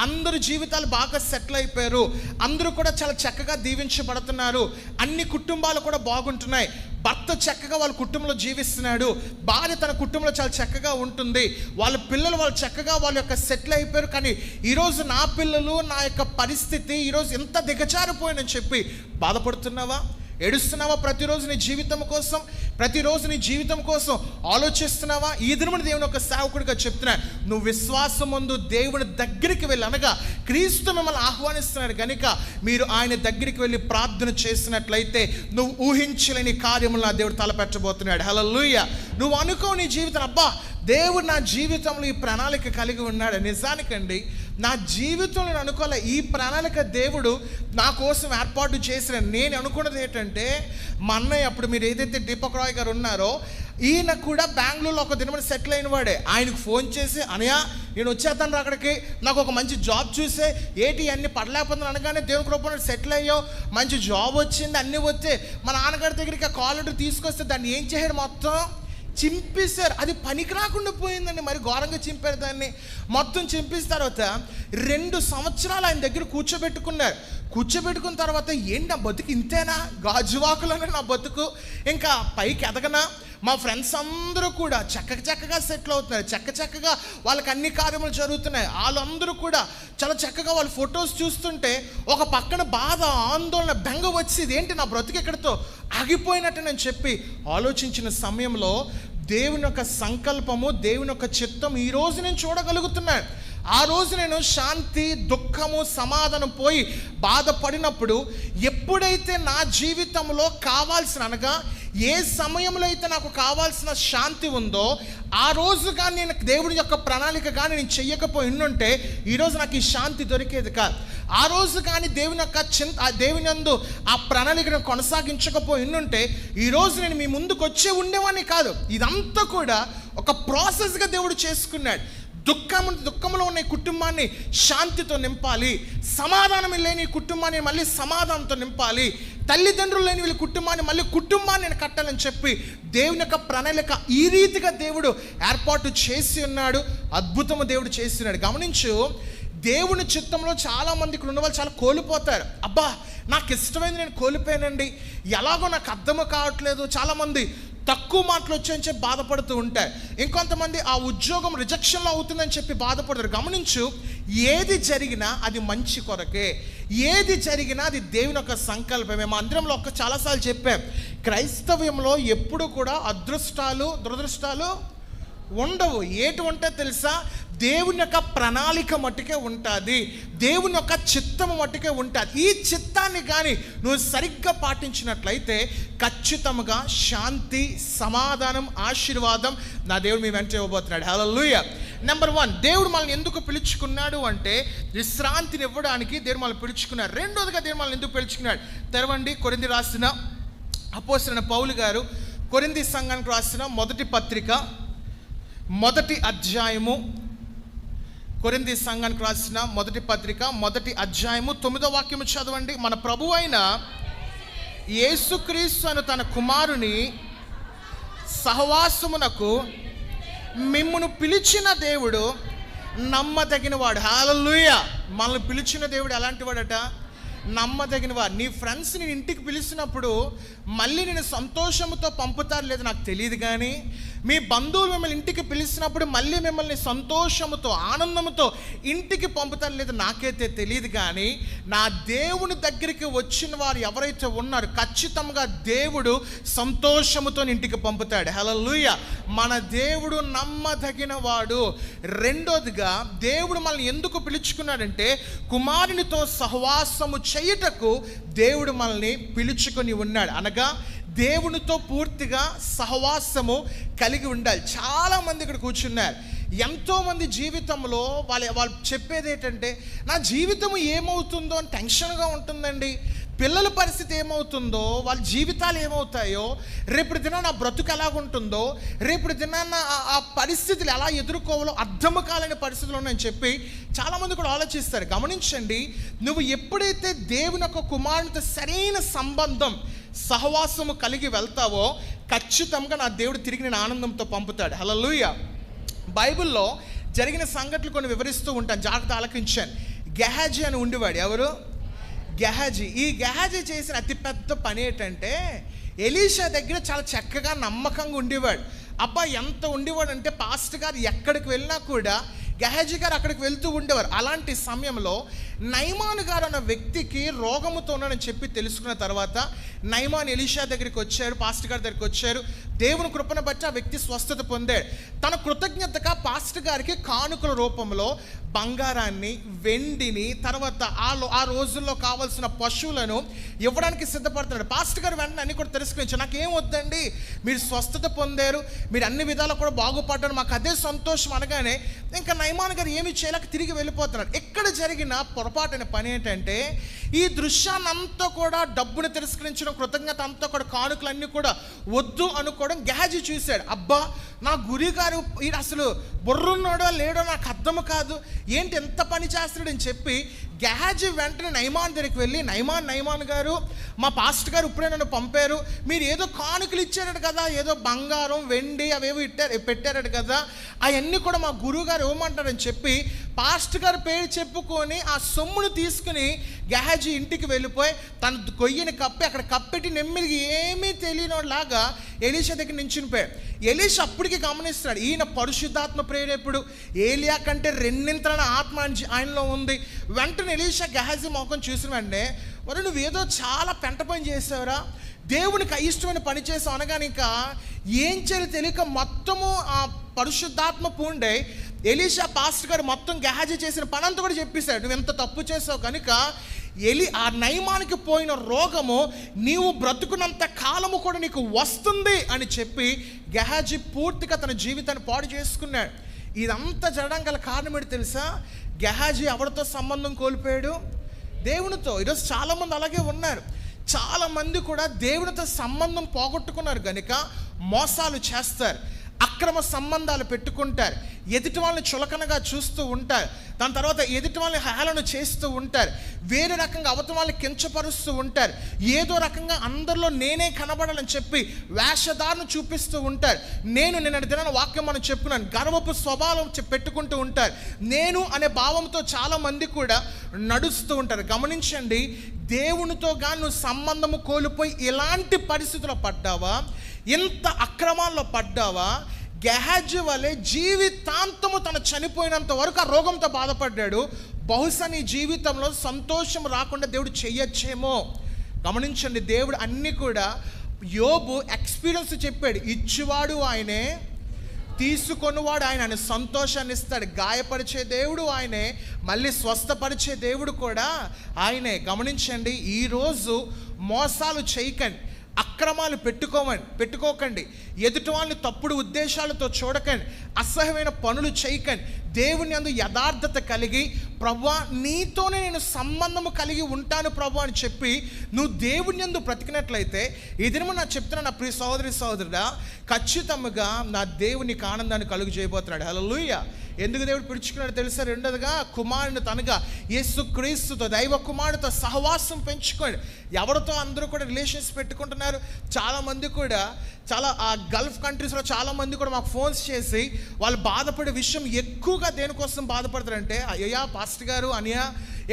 అందరు జీవితాలు బాగా సెటిల్ అయిపోయారు, అందరూ కూడా చాలా చక్కగా దీవించబడుతున్నారు, అన్ని కుటుంబాలు కూడా బాగుంటున్నాయి, భర్త చక్కగా వాళ్ళ కుటుంబంలో జీవిస్తున్నాడు, భార్య తన కుటుంబంలో చాలా చక్కగా ఉంటుంది, వాళ్ళ పిల్లలు వాళ్ళు చక్కగా వాళ్ళ యొక్క సెటిల్ అయిపోయారు, కానీ ఈరోజు నా పిల్లలు నా యొక్క పరిస్థితి ఈరోజు ఎంత దిగజారిపోయిందని చెప్పి బాధపడుతున్నావా? ఏడుస్తున్నావా? ప్రతిరోజు నీ జీవితం కోసం ఆలోచిస్తున్నావా? ఈ దినమున దేవుని ఒక సేవకుడిగా చెప్తున్నా, నువ్వు విశ్వాసం ముందు దేవుని దగ్గరికి వెళ్ళి, అనగా క్రీస్తు మిమ్మల్ని ఆహ్వానిస్తున్నాడు కనుక మీరు ఆయన దగ్గరికి వెళ్ళి ప్రార్థన చేసినట్లయితే నువ్వు ఊహించలేని కార్యములు నా దేవుడు తలపెట్టబోతున్నాడు. హల్లెలూయా. నువ్వు అనుకో నీ జీవితం, అబ్బా దేవుడు నా జీవితంలో ఈ ప్రణాళిక కలిగి ఉన్నాడు. నిజానికండి నా జీవితంలో నేను అనుకోలే, ఈ ప్రణాళిక దేవుడు నా కోసం ఏర్పాటు చేసిన. నేను అనుకున్నది ఏంటంటే, మా అన్నయ్య అప్పుడు మీరు ఏదైతే దీపక్ రాయ్ గారు ఉన్నారో, ఈయన కూడా బెంగళూరులో ఒక దినమని సెటిల్ అయిన వాడే. ఆయనకు ఫోన్ చేసి, అనయ్య నేను వచ్చేస్తాను అక్కడికి, నాకు ఒక మంచి జాబ్ చూసే, ఏటి అన్ని పడలేకపోతున్నాను అనగానే దేవుని కృపలో సెటిల్ అయ్యావు, మంచి జాబ్ వచ్చింది, అన్నీ వచ్చే మా నాన్నగారి దగ్గరికి ఆ కాల్ లెటర్ తీసుకొస్తే దాన్ని ఏం చేయడం, మొత్తం చింపేశారు. అది పనికి రాకుండా పోయిందండి, మరి ఘోరంగా చింపారు దాన్ని. మొత్తం చింపేసిన తర్వాత 2 సంవత్సరాలు ఆయన దగ్గర కూర్చోబెట్టుకున్న తర్వాత ఏంటి నా బతుకు ఇంతేనా, గాజువాకులోనే నా బతుకు, ఇంకా పైకి ఎదగనా? మా ఫ్రెండ్స్ అందరూ కూడా చక్కగా సెటిల్ అవుతున్నారు, చక్కగా వాళ్ళకి అన్ని కార్యములు జరుగుతున్నాయి, వాళ్ళందరూ కూడా చాలా చక్కగా వాళ్ళ ఫొటోస్ చూస్తుంటే ఒక పక్కన బాధ, ఆందోళన, బెంగ వచ్చేది, ఏంటి నా బ్రతుకు ఎక్కడితో ఆగిపోయినట్టు నేను చెప్పి ఆలోచించిన సమయంలో దేవుని యొక్క సంకల్పము, దేవుని యొక్క చిత్తం ఈరోజు నేను చూడగలుగుతున్నాను. ఆ రోజు నేను శాంతి, దుఃఖము, సమాధానం పోయి బాధపడినప్పుడు, ఎప్పుడైతే నా జీవితంలో కావాల్సిన, అనగా ఏ సమయంలో అయితే నాకు కావాల్సిన శాంతి ఉందో, ఆ రోజు కానీ నేను దేవుని యొక్క ప్రణాళిక కానీ నేను చెయ్యకపోయి ఉండుంటే ఈరోజు నాకు ఈ శాంతి దొరికేది కాదు. ఆ రోజు కానీ దేవుని యొక్క దేవుని యందు ఆ ప్రణాళికను కొనసాగించకపోయి ఉండుంటే ఈరోజు నేను మీ ముందుకు వచ్చే ఉండేవాడిని కాదు. ఇదంతా కూడా ఒక ప్రాసెస్గా దేవుడు చేసుకున్నాడు. దుఃఖంలో ఉన్న ఈ కుటుంబాన్ని శాంతితో నింపాలి, సమాధానం లేని కుటుంబాన్ని మళ్ళీ సమాధానంతో నింపాలి, తల్లిదండ్రులు లేని వీళ్ళ కుటుంబాన్ని నేను కట్టాలని చెప్పి దేవుని యొక్క ప్రణాళిక ఈ రీతిగా దేవుడు ఏర్పాటు చేసి ఉన్నాడు. అద్భుతము దేవుడు చేస్తున్నాడు. గమనించు, దేవుని చిత్తంలో చాలామంది ఇక్కడ ఉన్న వాళ్ళు చాలా కోల్పోతారు. అబ్బా నాకు ఇష్టమైంది నేను కోల్పోయానండి, ఎలాగో నాకు అర్థము కావట్లేదు. చాలామంది తక్కువ మాటలు వచ్చాయని చెప్పి బాధపడుతూ ఉంటారు. ఇంకొంతమంది ఆ ఉద్యోగం రిజెక్షన్లో అవుతుందని చెప్పి బాధపడతారు. గమనించు, ఏది జరిగినా అది మంచి కొరకే, ఏది జరిగినా అది దేవుని యొక్క సంకల్పమే. మా అందరంలో చాలాసార్లు చెప్పాం, క్రైస్తవ్యంలో ఎప్పుడు కూడా అదృష్టాలు దురదృష్టాలు ఉండవు. ఏటి ఉంటే తెలుసా, దేవుని యొక్క ప్రణాళిక మట్టుకే ఉంటుంది, దేవుని యొక్క చిత్తము మట్టుకే ఉంటుంది. ఈ చిత్తాన్ని కానీ నువ్వు సరిగ్గా పాటించినట్లయితే ఖచ్చితంగా శాంతి, సమాధానం, ఆశీర్వాదం నా దేవుడు మీ వెంట ఇవ్వబోతున్నాడు. హల్లెలూయా. నెంబర్ 1, దేవుడు మనల్ని ఎందుకు పిలుచుకున్నాడు అంటే విశ్రాంతిని ఇవ్వడానికి దేవుడు మనల్ని పిలుచుకున్నాడు. రెండోదిగా దేవుడు మనల్ని ఎందుకు పిలుచుకున్నాడు? తెరవండి, కొరింథీ రాసిన అపోస్తలుడైన పౌలు గారు కొరింథీ సంఘానికి రాసిన మొదటి పత్రిక, మొదటి అధ్యాయము, కొరింథీ సంఘానికి రాసిన మొదటి పత్రిక, మొదటి అధ్యాయము 9వ వాక్యము చదవండి. మన ప్రభువు అయిన యేసుక్రీస్తు అను తన కుమారుని సహవాసమునకు మిమ్మును పిలిచిన దేవుడు నమ్మదగినవాడు. హల్లెలూయా. మనల్ని పిలిచిన దేవుడు ఎలాంటి వాడట? నమ్మదగినవాడు. నీ ఫ్రెండ్స్ నేను ఇంటికి పిలిచినప్పుడు మళ్ళీ నేను సంతోషంతో పంపుతారు లేదు నాకు తెలియదు, కానీ మీ బంధువులు మిమ్మల్ని ఇంటికి పిలిచినప్పుడు మళ్ళీ మిమ్మల్ని సంతోషముతో, ఆనందంతో ఇంటికి పంపుతారు లేదు నాకైతే తెలియదు, కానీ నా దేవుని దగ్గరికి వచ్చిన వారు ఎవరైతే ఉన్నారో ఖచ్చితంగా దేవుడు సంతోషముతో ఇంటికి పంపుతాడు. హల్లెలూయా. మన దేవుడు నమ్మదగిన వాడు. రెండోదిగా దేవుడు మనల్ని ఎందుకు పిలుచుకున్నాడంటే కుమారునితో సహవాసము చేయుటకు దేవుడు మనల్ని పిలుచుకొని ఉన్నాడు. అనగా దేవునితో పూర్తిగా సహవాసము కలిగి ఉండాలి. చాలామంది ఇక్కడ కూర్చున్నారు, ఎంతోమంది జీవితంలో వాళ్ళు చెప్పేది ఏంటంటే నా జీవితం ఏమవుతుందో అని టెన్షన్గా ఉంటుందండి, పిల్లల పరిస్థితి ఏమవుతుందో, వాళ్ళ జీవితాలు ఏమవుతాయో, రేపటి దినాన ఆ బ్రతుకు ఎలాగుంటుందో, రేపటి దినాన ఆ పరిస్థితులు ఎలా ఎదుర్కోవాలో అర్థం కాలేని పరిస్థితులు ఉన్నాయని చెప్పి చాలామంది కూడా ఆలోచిస్తారు. గమనించండి, నువ్వు ఎప్పుడైతే దేవుని యొక్క కుమారునితో సరైన సంబంధం, సహవాసము కలిగి వెళ్తావో ఖచ్చితంగా నా దేవుడు తిరిగి నేను ఆనందంతో పంపుతాడు. హల్లెలూయా. బైబిల్లో జరిగిన సంఘటనలు కొన్ని వివరిస్తూ ఉంటాను, జాగ్రత్త ఆలకించాను. గెహాజీ అని ఉండేవాడు. ఎవరు? గెహాజీ. ఈ గెహాజీ చేసిన అతిపెద్ద పని ఏంటంటే, ఎలీషా దగ్గర చాలా చక్కగా నమ్మకంగా ఉండేవాడు. అబ్బా ఎంత ఉండేవాడు అంటే, పాస్టర్ గారు ఎక్కడికి వెళ్ళినా కూడా గెహాజీ గారు అక్కడికి వెళ్తూ ఉండేవారు. అలాంటి సమయంలో నయమాను గారు అన్న వ్యక్తికి రోగముతో ఉన్నాడని చెప్పి తెలుసుకున్న తర్వాత నయమాన్ ఎలీషా దగ్గరికి వచ్చారు, పాస్టర్ గారి దగ్గరికి వచ్చారు. దేవుని కృపను బట్టి ఆ వ్యక్తి స్వస్థత పొందాడు. తన కృతజ్ఞతగా పాస్టర్ గారికి కానుకల రూపంలో బంగారాన్ని, వెండిని, తర్వాత ఆ రోజుల్లో కావాల్సిన పశువులను ఇవ్వడానికి సిద్ధపడుతున్నాడు. పాస్టర్ గారు వెంటనే అన్ని కూడా తెలుసుకుని, నాకేం వద్దండి, మీరు స్వస్థత పొందారు, మీరు అన్ని విధాలు కూడా బాగుపడ్డారు, మాకు అదే సంతోషం అనగానే ఇంకా నయమాన్ గారు ఏమి చేయలేక తిరిగి వెళ్ళిపోతున్నాడు. ఎక్కడ జరిగిన పొరపాటైన పని ఏంటంటే, ఈ దృశ్యాన్ని అంతా కూడా డబ్బును తిరస్కరించడం, కృతజ్ఞత అంతా కూడా కానుకలన్నీ కూడా వద్దు అనుకోవడం గెహాజీ చూశాడు. అబ్బా నా గురి గారు ఈయన అసలు బుర్రున్నాడో లేడో నాకు అర్థం కాదు, ఏంటి ఎంత పని చేస్తాడని చెప్పి గెహాజీ వెంటనే నయమాన్ దగ్గరికి వెళ్ళి, నయమాన్ గారు, మా పాస్టర్ గారు ఇప్పుడే నన్ను పంపారు, మీరు ఏదో కానుకలు ఇచ్చారట కదా, ఏదో బంగారం వెండి అవేవో పెట్టారట కదా, అవన్నీ కూడా మా గురువు గారు ఇవ్వమంటారని చెప్పి పాస్టర్ గారు పేరు చెప్పుకొని ఆ సొమ్మును తీసుకుని గెహాజీ ఇంటికి వెళ్ళిపోయి తన గొయ్యిని కప్పి అక్కడ కప్పెట్టి నెమ్మదిగా ఏమీ తెలియనిలాగా ఎలీషా దగ్గర నించునిపోయాడు. ఎలీషా అప్పటికి గమనిస్తున్నాడు, ఈయన పరిశుద్ధాత్మ ప్రేరేపుడు, ఏలియా కంటే రెండింతల ఆత్మ ఆయనలో ఉంది. వెంటనే ఎలీషా గెహాజీ మొఖం చూసిన వెంటనే, మరి నువ్వేదో చాలా పెంట పని చేసావురా, దేవునికి అయిష్టమైన పని చేసావు అనగానే ఇంకా ఏం చేయాలి తెలియక మొత్తము ఆ పరిశుద్ధాత్మ పూండే ఎలీషా పాస్టర్ గారు మొత్తం గెహాజీ చేసిన పని అంతా కూడా చెప్పేశాడు. నువ్వు ఎంత తప్పు చేసావు కనుక ఆ నయమానికి పోయిన రోగము నీవు బ్రతుకున్నంత కాలము కూడా నీకు వస్తుంది అని చెప్పి గెహాజీ పూర్తిగా తన జీవితాన్ని పాడు చేసుకున్నాడు. ఇదంతా జరగడం గల కారణం ఏంటి తెలుసా? గెహాజీ ఎవరితో సంబంధం కోల్పోయాడు? దేవునితో. ఈరోజు చాలామంది అలాగే ఉన్నారు. చాలామంది కూడా దేవునితో సంబంధం పోగొట్టుకున్నారు కనుక మోసాలు చేస్తారు, అక్రమ సంబంధాలు పెట్టుకుంటారు, ఎదుటి వాళ్ళని చులకనగా చూస్తూ ఉంటారు, దాని తర్వాత ఎదుటి వాళ్ళని హేళన చేస్తూ ఉంటారు, వేరే రకంగా అవతల వాళ్ళని కించపరుస్తూ ఉంటారు, ఏదో రకంగా అందరిలో నేనే కనబడాలని చెప్పి వేషధారణ చూపిస్తూ ఉంటారు. నిన్నటి దినాన వాక్యం మనం చెప్పుకున్నాను, గర్వపు స్వభావం పెట్టుకుంటూ ఉంటారు. నేను అనే భావంతో చాలామంది కూడా నడుస్తూ ఉంటారు. గమనించండి, దేవునితో కానీ నువ్వు సంబంధము కోల్పోయి ఇలాంటి పరిస్థితుల్లో పడ్డావా, ఇంత అక్రమాల్లో పడ్డావా, గెహాజీ వలె జీవితాంతము తను చనిపోయినంత వరకు ఆ రోగంతో బాధపడ్డాడు. బహుశా నీ జీవితంలో సంతోషం రాకుండా దేవుడు చెయ్యొచ్చేమో. గమనించండి, దేవుడు అన్నీ కూడా యోబు ఎక్స్పీరియన్స్ చెప్పాడు. ఇచ్చువాడు ఆయనే, తీసుకొనివాడు ఆయన సంతోషాన్ని ఇస్తాడు. గాయపరిచే దేవుడు ఆయనే, మళ్ళీ స్వస్థపరిచే దేవుడు కూడా ఆయనే. గమనించండి, ఈరోజు మోసాలు చేయకండి, అక్రమాలు పెట్టుకోకండి, ఎదుటి వాళ్ళని తప్పుడు ఉద్దేశాలతో చూడకండి, అసహ్యమైన పనులు చేయకండి. దేవుని యందు యథార్థత కలిగి, ప్రభువా నీతోనే నేను సంబంధము కలిగి ఉంటాను ప్రభు అని చెప్పి నువ్వు దేవుని యందు బ్రతికినట్లయితే, ఈ దినము నా చెప్తున్నా నా ప్రియ సహోదరుడా, ఖచ్చితంగా నా దేవునికి ఆనందాన్ని కలుగు చేయబోతున్నాడు. హల్లెలూయా. ఎందుకు దేవుడు పిలుచుకున్నాడు తెలుసా? రెండోదిగా కుమారుని తనగా యేసుక్రీస్తుతో, దైవ కుమారుడితో సహవాసం పెంచుకోండి. ఎవరితో అందరూ కూడా రిలేషన్స్ పెట్టుకుంటున్నారు. చాలామంది కూడా ఆ గల్ఫ్ కంట్రీస్లో చాలామంది కూడా మాకు ఫోన్స్ చేసి వాళ్ళు బాధపడే విషయం ఎక్కువగా దేనికోసం బాధపడతారంటే, అయ్యా పాస్టర్ గారు, అనియా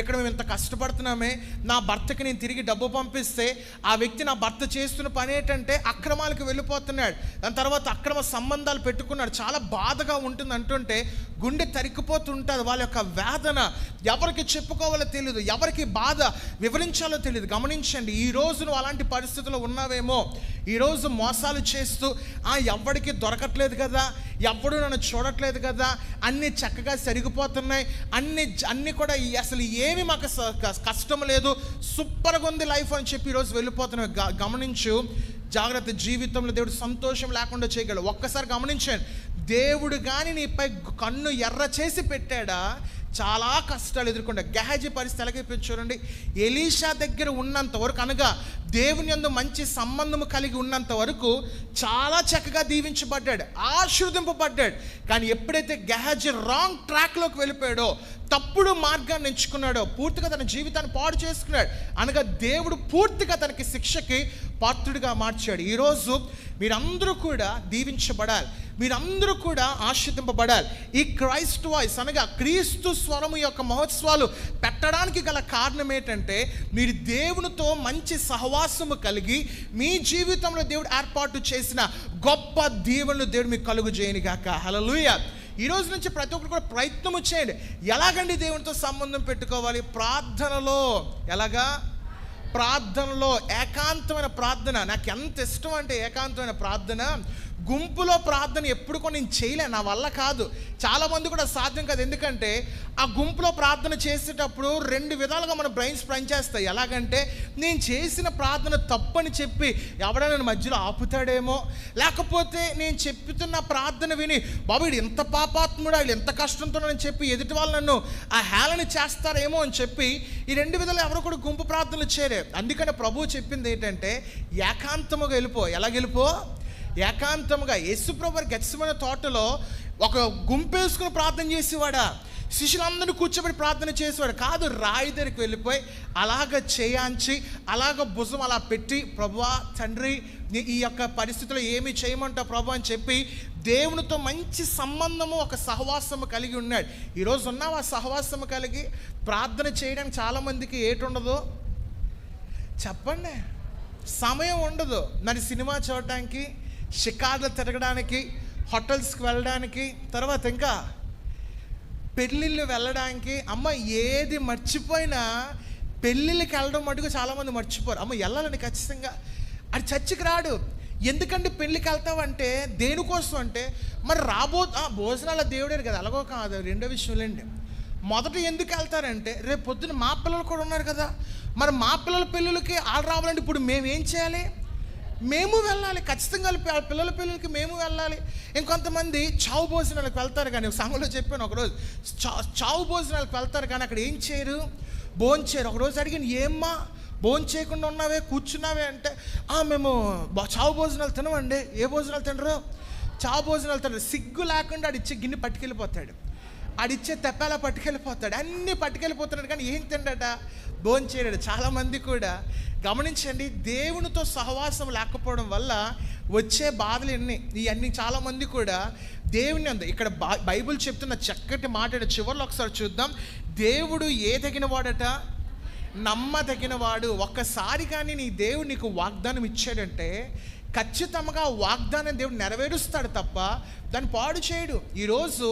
ఇక్కడ మేము ఇంత కష్టపడుతున్నామే, నా భర్తకి నేను తిరిగి డబ్బు పంపిస్తే ఆ వ్యక్తి నా భర్త చేస్తున్న పని ఏంటంటే అక్రమాలకు వెళ్ళిపోతున్నాడు, దాని తర్వాత అక్రమ సంబంధాలు పెట్టుకున్నాడు, చాలా బాధగా ఉంటుంది అంటుంటే గుండె తరికిపోతుంటుంది. వాళ్ళ యొక్క వేదన ఎవరికి చెప్పుకోవాలో తెలియదు, ఎవరికి బాధ వివరించాలో తెలియదు. గమనించండి, ఈరోజు నువ్వు అలాంటి పరిస్థితుల్లో ఉన్నావేమో. ఈరోజు మోసాలు చేస్తూ ఎవరికి దొరకట్లేదు కదా, ఎవడు నన్ను చూడట్లేదు కదా, అన్నీ చక్కగా సరిగిపోతున్నాయి, అన్నీ కూడా అసలు ఏమి మాకు కష్టం లేదు, సూపర్గా ఉంది లైఫ్ అని చెప్పి ఈరోజు వెళ్ళిపోతున్నాయి. గమనించు, జాగ్రత్త. జీవితంలో దేవుడు సంతోషం లేకుండా చేయగలడు. ఒక్కసారి గమనించండి, దేవుడు కానీ నీపై కన్ను ఎర్ర చేసి పెట్టాడా, చాలా కష్టాలు ఎదుర్కొంటాడు. గెహాజీ పరిస్థితి ఎలాగైపోయింది చూడండి. ఎలీషా దగ్గర ఉన్నంత వరకు, అనగా దేవుని యందు మంచి సంబంధము కలిగి ఉన్నంత వరకు చాలా చక్కగా దీవించబడ్డాడు, ఆశీర్వదింపబడ్డాడు. కానీ ఎప్పుడైతే గెహాజీ రాంగ్ ట్రాక్లోకి వెళ్ళిపోయాడో, తప్పుడు మార్గాన్ని ఎంచుకున్నాడో, పూర్తిగా తన జీవితాన్ని పాడు చేసుకున్నాడు. అనగా దేవుడు పూర్తిగా తనకి శిక్షకి పాత్రుడిగా మార్చాడు. ఈరోజు మీరందరూ కూడా దీవించబడాలి, మీరందరూ కూడా ఆశీర్వదింపబడాలి. ఈ క్రైస్ట్ వాయిస్ అనగా క్రీస్తు స్వరము యొక్క మహోత్సవాలు పెట్టడానికి గల కారణం ఏంటంటే, మీరు దేవునితో మంచి సహవాసము కలిగి మీ జీవితంలో దేవుడు ఏర్పాటు చేసిన గొప్ప దీవెనలు దేవుడు మీకు కలుగు చేయను గాక. హల్లెలూయా. ఈ రోజు నుంచి ప్రతి ఒక్కరు కూడా ప్రయత్నము చేయండి. ఎలాగండి దేవునితో సంబంధం పెట్టుకోవాలి? ప్రార్థనలో. ఎలాగా? ప్రార్థనలో. ఏకాంతమైన ప్రార్థన. నాకు ఎంత ఇష్టం అంటే ఏకాంతమైన ప్రార్థన. గుంపులో ప్రార్థన ఎప్పుడు కూడా నేను చేయలేను, నా వల్ల కాదు. చాలామంది కూడా సాధ్యం కాదు. ఎందుకంటే ఆ గుంపులో ప్రార్థన చేసేటప్పుడు రెండు విధాలుగా మన బ్రెయిన్స్ పనిచేస్తాయి. ఎలాగంటే, నేను చేసిన ప్రార్థన తప్పని చెప్పి ఎవడైనా నన్ను మధ్యలో ఆపుతాడేమో, లేకపోతే నేను చెప్తున్న ప్రార్థన విని బాబు వీడు ఎంత పాపాత్ముడా, వీళ్ళు ఎంత కష్టంతో అని చెప్పి ఎదుటి వాళ్ళు నన్ను ఆ హేళన చేస్తారేమో అని చెప్పి ఈ రెండు విధాలు ఎవరు కూడా గుంపు ప్రార్థనలు చేయరు. అందుకని ప్రభువు చెప్పింది ఏంటంటే, ఏకాంతముగా వెళ్ళిపో. ఎలాగెళ్ళిపో? ఏకాంతముగా. యేసుప్రభు గెత్సేమనే తోటలో ఒక గుంపేసుకుని ప్రార్థన చేసేవాడా? శిష్యులందరినీ కూర్చోబెట్టి ప్రార్థన చేసేవాడు కాదు. రాయి దగ్గరికి వెళ్ళిపోయి అలాగ చేయాంచి, అలాగ భుజం అలా పెట్టి, ప్రభువా తండ్రి ఈ యొక్క పరిస్థితిలో ఏమి చేయమంటావు ప్రభు అని చెప్పి దేవునితో మంచి సంబంధము, ఒక సహవాసము కలిగి ఉన్నాడు. ఈరోజు ఉన్నావు ఆ సహవాసము కలిగి ప్రార్థన చేయడానికి చాలామందికి ఏటి ఉండదు చెప్పండి, సమయం ఉండదు. నన్ను సినిమా చూడడానికి, షికార్లు తిరగడానికి, హోటల్స్కి వెళ్ళడానికి, తర్వాత ఇంకా పెళ్ళిళ్ళు వెళ్ళడానికి. అమ్మ ఏది మర్చిపోయినా పెళ్ళిళ్ళకి వెళ్ళడం మటుకు చాలామంది మర్చిపోరు. అమ్మ వెళ్ళాలని ఖచ్చితంగా. అది చర్చికి రాడు. ఎందుకంటే పెళ్ళికి వెళ్తావంటే దేనికోసం అంటే, మరి భోజనాల దేవుడే కదా. అలాగో కాదు. రెండో విషయంలేండి. మొదట ఎందుకు వెళ్తారంటే, రేపు పొద్దున్న మా పిల్లలు కూడా ఉన్నారు కదా, మరి మా పిల్లల పెళ్ళిళ్ళకి వాళ్ళు రావాలంటే ఇప్పుడు మేము ఏం చేయాలి? మేము వెళ్ళాలి ఖచ్చితంగా. పిల్లల పెళ్ళిళ్ళకి మేము వెళ్ళాలి. ఇంకొంతమంది చావు భోజనాలకు వెళ్తారు. కానీ సంఘంలో చెప్పాను ఒకరోజు, చావు భోజనాలకు వెళ్తారు కానీ అక్కడ ఏం చేయరు? భోజనం చేయరు. ఒకరోజు అడిగిన, ఏమ్మా భోజనం చేయకుండా ఉన్నావే, కూర్చున్నావే అంటే, మేము చావు భోజనాలు తినమండి. ఏ భోజనాలు తినరు? చావు భోజనాలు తినరు. సిగ్గు లేకుండా ఆడిచ్చే గిన్నె పట్టుకెళ్ళిపోతాడు, ఆడిచ్చే తెప్పాల పట్టుకెళ్ళిపోతాడు, అన్నీ పట్టుకెళ్ళిపోతున్నాడు. కానీ ఏం తిండట? భోజనం చేయడు. చాలామంది కూడా గమనించండి, దేవునితో సహవాసం లేకపోవడం వల్ల వచ్చే బాధలు ఇవన్నీ చాలామంది కూడా దేవుని అందు. ఇక్కడ బైబిల్ చెప్తున్న చక్కటి మాట చివరిలో ఒకసారి చూద్దాం. దేవుడు ఏ తగిన వాడట? నమ్మదగినవాడు. ఒక్కసారి కానీ నీ దేవుడు నీకు వాగ్దానం ఇచ్చాడంటే ఖచ్చితంగా వాగ్దానం దేవుడు నెరవేరుస్తాడు తప్ప దాన్ని పాడు చేయడు. ఈరోజు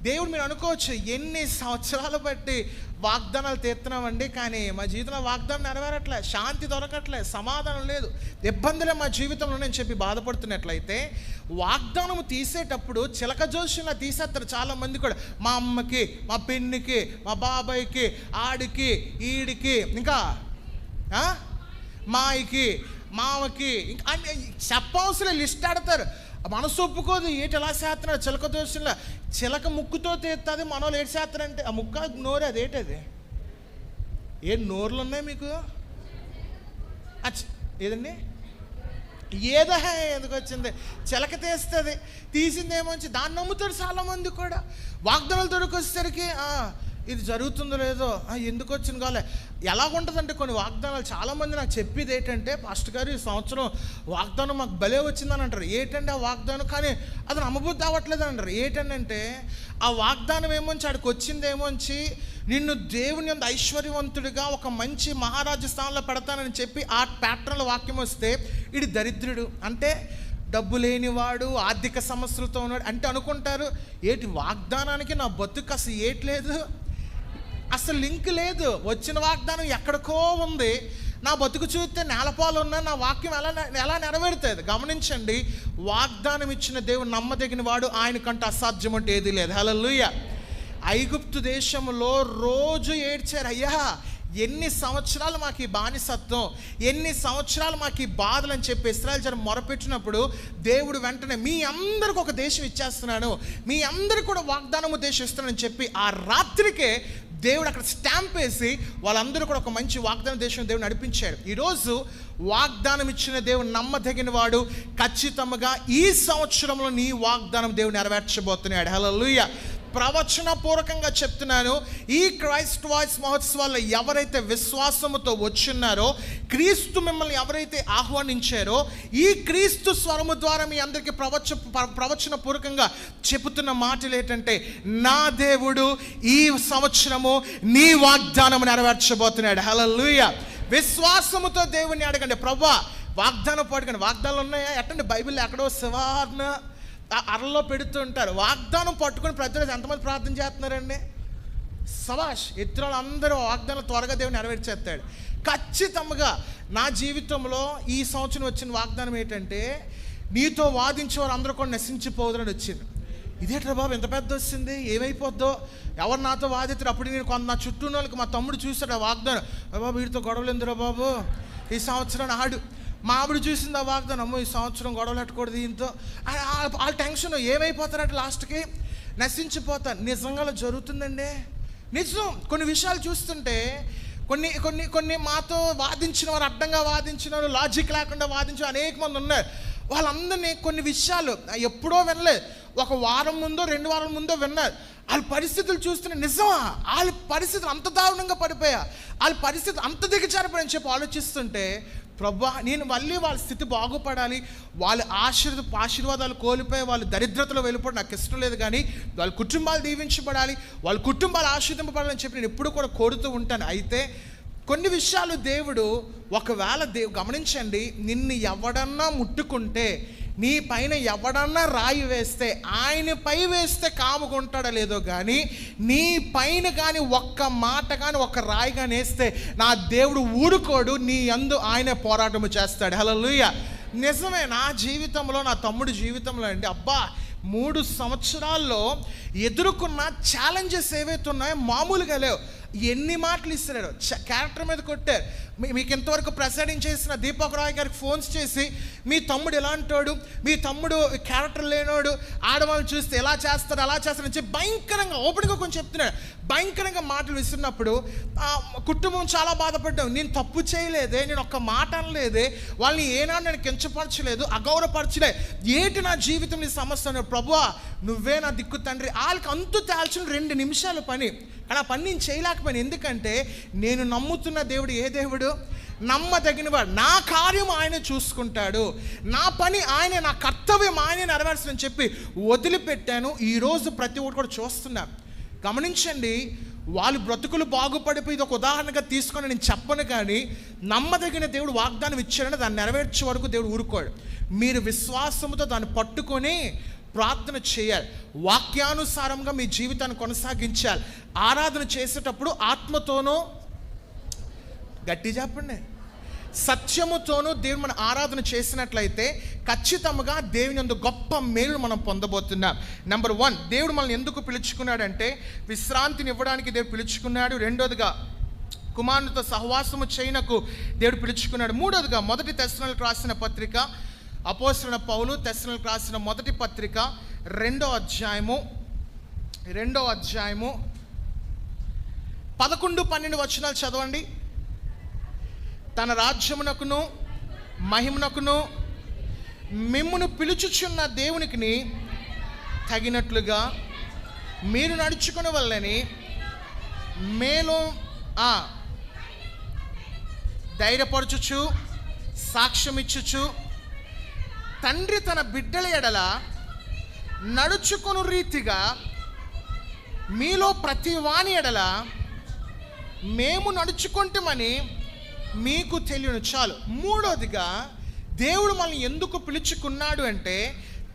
దేవుడు, మీరు అనుకోవచ్చు ఎన్ని సంవత్సరాలు బట్టి వాగ్దానాలు తీస్తున్నామండి, కానీ మా జీవితంలో వాగ్దానం నెరవేరట్లే, శాంతి దొరకట్లే, సమాధానం లేదు, ఇబ్బందులే మా జీవితంలో నేను చెప్పి బాధపడుతున్నట్లయితే, వాగ్దానం తీసేటప్పుడు చిలక జోషంలా తీసేస్తారు చాలామంది కూడా. మా అమ్మకి, మా పిన్నికి, మా బాబాయ్కి, ఆడికి, ఈడికి, ఇంకా మాయికి, మామకి, ఇంకా చెప్పవలసిన లిస్ట్ ఆడతారు. మనసు ఒప్పుకోదు. ఏటి ఎలా చేస్తున్నాడు? చిలక దోషంలో. చిలక ముక్కుతో తీస్తుంది, మనోళ్ళు ఏటి చేస్తారంటే ఆ ముక్క నోరు. అదేంటది? ఏ నోర్లు ఉన్నాయి మీకు? ఏదండి? ఏదో ఎందుకు వచ్చింది? చిలక తీస్తుంది, తీసిందేమోంచి దాన్ని నమ్ముతాడు చాలామంది కూడా. వాగ్దానాలు దొరికొచ్చేసరికి ఇది జరుగుతుందో లేదో, ఎందుకు వచ్చింది కాలే. ఎలాగుంటుందంటే కొన్ని వాగ్దానాలు చాలామంది నాకు చెప్పేది ఏంటంటే, పాస్టర్ గారు ఈ సంవత్సరం వాగ్దానం మాకు భలే వచ్చిందని అంటారు. ఏంటంటే ఆ వాగ్దానం, కానీ అది నమ్మబుద్ధి అవ్వట్లేదు అంటారు. ఏంటంటే ఆ వాగ్దానం ఏమోంచి ఆడికి వచ్చిందేమోంచి, నిన్ను దేవుని యందు ఐశ్వర్యవంతుడిగా ఒక మంచి మహారాజు స్థానంలో పెడతానని చెప్పి ఆ ప్యాటర్న్లో వాక్యం వస్తే, ఇది దరిద్రుడు అంటే డబ్బు లేనివాడు, ఆర్థిక సమస్యలతో ఉన్నాడు అంటే అనుకుంటారు. ఏటి వాగ్దానానికి నా బతుకు అసలు ఏట్లేదు, అసలు లింక్ లేదు. వచ్చిన వాగ్దానం ఎక్కడికో ఉంది, నా బతుకు చూస్తే నేలపాలు ఉన్నా నా వాక్యం ఎలా నెరవేరుతుంది? గమనించండి, వాగ్దానం ఇచ్చిన దేవుడు నమ్మదగిన వాడు, ఆయనకంటే అసాధ్యం అంటే ఏది లేదు. హల్లెలూయా. ఐగుప్తు దేశంలో రోజు ఏడ్చారు, అయ్యా ఎన్ని సంవత్సరాలు మాకు ఈ బానిసత్వం, ఎన్ని సంవత్సరాలు మాకు ఈ బాధలు అని చెప్పి ఇశ్రాయేలు జనం మొరపెట్టినప్పుడు దేవుడు వెంటనే మీ అందరికి ఒక దేశం ఇచ్చేస్తున్నాను, మీ అందరికి కూడా వాగ్దానము దేశం ఇస్తున్నానని చెప్పి ఆ రాత్రికే దేవుడు అక్కడ స్టాంప్ వేసి వాళ్ళందరూ కూడా ఒక మంచి వాగ్దాన దేశం దేవుడు నడిపించాడు. ఈరోజు వాగ్దానం ఇచ్చిన దేవుడు నమ్మదగిన వాడు. ఖచ్చితంగా ఈ సంవత్సరంలో నీ వాగ్దానం దేవుడు నెరవేర్చబోతున్నాడు. హల్లెలూయా. ప్రవచన పూర్వకంగా చెప్తున్నాను, ఈ క్రైస్ట్ వాయిస్ మహోత్సవాల్లో ఎవరైతే విశ్వాసముతో వచ్చున్నారో, క్రీస్తు మిమ్మల్ని ఎవరైతే ఆహ్వానించారో, ఈ క్రీస్తు స్వరము ద్వారా మీ అందరికీ ప్రవచన పూర్వకంగా చెబుతున్న మాటలు ఏంటంటే, నా దేవుడు ఈ సంవత్సరము నీ వాగ్దానం నెరవేర్చబోతున్నాడు. హల్లెలూయా. విశ్వాసముతో దేవుని అడగండి, ప్రభువా వాగ్దానం పట్టుకోండి. వాగ్దానాలు ఉన్నాయా? ఎట్టండి బైబిల్ ఎక్కడో శివార్న అరలో పెడుతూ ఉంటారు. వాగ్దానం పట్టుకొని ప్రజలు ఎంతమంది ప్రార్థన చేస్తున్నారండి? సవాష్. ఇతరులు అందరూ వాగ్దానం త్వరగా దేవుని నెరవేర్చేస్తాడు. ఖచ్చితంగా నా జీవితంలో ఈ సంవత్సరం వచ్చిన వాగ్దానం ఏంటంటే, నీతో వాదించేవారు అందరూ కూడా నశించిపోదని వచ్చింది. ఇదేట్రా బాబు ఎంత పెద్ద వచ్చింది, ఏమైపోద్దో, ఎవరు నాతో వాదిస్తారు? అప్పుడు నేను కొంత నా చుట్టూ వాళ్ళకి మా తమ్ముడు చూస్తాడు ఆ వాగ్దానం, బాబు వీడితో గొడవలు ఎందురా బాబు ఈ సంవత్సరం ఆడు. మా ఆవిడ చూసింది ఆ వాగ్దానం, అమ్మో ఈ సంవత్సరం గొడవలు పెట్టకూడదు దీంతో. వాళ్ళ టెన్షన్ ఏమైపోతారంటే లాస్ట్కి నశించిపోతారు. నిజంగా జరుగుతుందండి, నిజం. కొన్ని విషయాలు చూస్తుంటే కొన్ని కొన్ని కొన్ని మాతో వాదించిన వారు, అడ్డంగా వాదించిన వారు, లాజిక్ లేకుండా వాదించిన అనేక మంది ఉన్నారు. వాళ్ళందరినీ కొన్ని విషయాలు ఎప్పుడో వినలేదు, ఒక వారం ముందో 2 వారాల ముందో విన్నారు. వాళ్ళ పరిస్థితులు చూస్తున్న నిజమా, వాళ్ళ పరిస్థితులు అంత దారుణంగా పడిపోయా, వాళ్ళ పరిస్థితి అంత దిగజారిపోయని చెప్పి ఆలోచిస్తుంటే, ప్రభా నేను మళ్ళీ వాళ్ళ స్థితి బాగుపడాలి, వాళ్ళ ఆశీర్వాదాలు కోల్పోయి వాళ్ళు దరిద్రతలో వెళ్ళిపోవడం నాకు ఇష్టం లేదు, కానీ వాళ్ళ కుటుంబాలు దీవించబడాలి, వాళ్ళ కుటుంబాలు ఆశీర్వదింపబడాలని చెప్పి నేను ఎప్పుడు కూడా కోరుతూ ఉంటాను. అయితే కొన్ని విషయాలు దేవుడు ఒకవేళ గమనించండి, నిన్ను ఎవడన్నా ముట్టుకుంటే, నీ పైన ఎవడన్నా రాయి వేస్తే, ఆయన పై వేస్తే కాముకుంటాడో లేదో కానీ, నీ పైన కానీ ఒక్క మాట కానీ ఒక్క రాయి కానీ వేస్తే నా దేవుడు ఊరుకోడు, నీ యందు ఆయన పోరాటము చేస్తాడు. హల్లెలూయా. నిజమే. నా జీవితంలో, నా తమ్ముడి జీవితంలో అండి, అబ్బా 3 సంవత్సరాల్లో ఎదుర్కొన్న ఛాలెంజెస్ ఏవైతే ఉన్నాయో మామూలుగా లేవు. ఎన్ని మాటలు ఇస్తున్నాడు, క్యారెక్టర్ మీద కొట్టారు. మీకు ఇంతవరకు ప్రెసైడింగ్ చేసిన దీపక్ రాయ్ గారికి ఫోన్స్ చేసి, మీ తమ్ముడు ఎలాంటోడు, మీ తమ్ముడు క్యారెక్టర్ లేనోడు, ఆడవాళ్ళు చూస్తే ఎలా చేస్తాడు అలా చేస్తాడని చెప్పి భయంకరంగా ఓపెన్గా కొంచెం చెప్తున్నాడు. భయంకరంగా మాటలు విస్తున్నప్పుడు కుటుంబం చాలా బాధపడ్డాం. నేను తప్పు చేయలేదే, నేను ఒక్క మాట అనలేదే, వాళ్ళని ఏనాడు నేను కించపరచలేదు, అగౌరవపరచలేదు, ఏంటి నా జీవితం నీ సమస్య? ప్రభువా నువ్వే నా దిక్కు తండ్రి. వాళ్ళకి అంతు తేల్చిన 2 నిమిషాల పని, కానీ ఆ పని నేను చేయలేకపోయాను. ఎందుకంటే నేను నమ్ముతున్న దేవుడు ఏ దేవుడు? నమ్మదగినవాడు. నా కార్యం ఆయన చూసుకుంటాడు, నా పని ఆయన, నా కర్తవ్యం ఆయన నెరవేర్చని చెప్పి వదిలిపెట్టాను. ఈరోజు ప్రతి ఒక్కటి కూడా చూస్తున్నాను. గమనించండి, వాళ్ళు బ్రతుకులు బాగుపడిపోయి ఇది ఒక ఉదాహరణగా తీసుకొని నేను చెప్పను, కానీ నమ్మదగిన దేవుడు వాగ్దానం ఇచ్చాడని దాన్ని నెరవేర్చే వరకు దేవుడు ఊరుకోడు. మీరు విశ్వాసంతో దాన్ని పట్టుకొని ప్రార్థన చేయాలి, వాక్యానుసారంగా మీ జీవితాన్ని కొనసాగించాలి. ఆరాధన చేసేటప్పుడు ఆత్మతోనూ, గట్టి చెప్పండి, సత్యముతోనూ దేవుని మనం ఆరాధన చేసినట్లయితే ఖచ్చితంగా దేవుని యందు గొప్ప మేలు మనం పొందబోతున్నాం. నెంబర్ 1, దేవుడు మనల్ని ఎందుకు పిలుచుకున్నాడంటే విశ్రాంతిని ఇవ్వడానికి దేవుడు పిలుచుకున్నాడు. రెండోదిగా కుమారునితో సహవాసము చేయనకు దేవుడు పిలుచుకున్నాడు. మూడోదిగా 1 తెస్సలోనికీయులకు రాసిన పత్రిక, అపోస్తలుడైన పౌలు తెస్సలోనికీయులకు రాసిన 1 పత్రిక 2వ అధ్యాయము 11-12 వచనాలు చదవండి. తన రాజ్యమునకును మహిమనకును మిమ్మును పిలుచుచున్న దేవునికి తగినట్లుగా మీరు నడుచుకునే వల్లని మేలు ధైర్యపరచుచు సాక్ష్యం ఇచ్చుచు తండ్రి తన బిడ్డల ఎడల నడుచుకుని రీతిగా మీలో ప్రతి వాని ఎడల మేము నడుచుకుంటామని మీకు తెలియను. చాలు. మూడోదిగా దేవుడు మనల్ని ఎందుకు పిలుచుకున్నాడు అంటే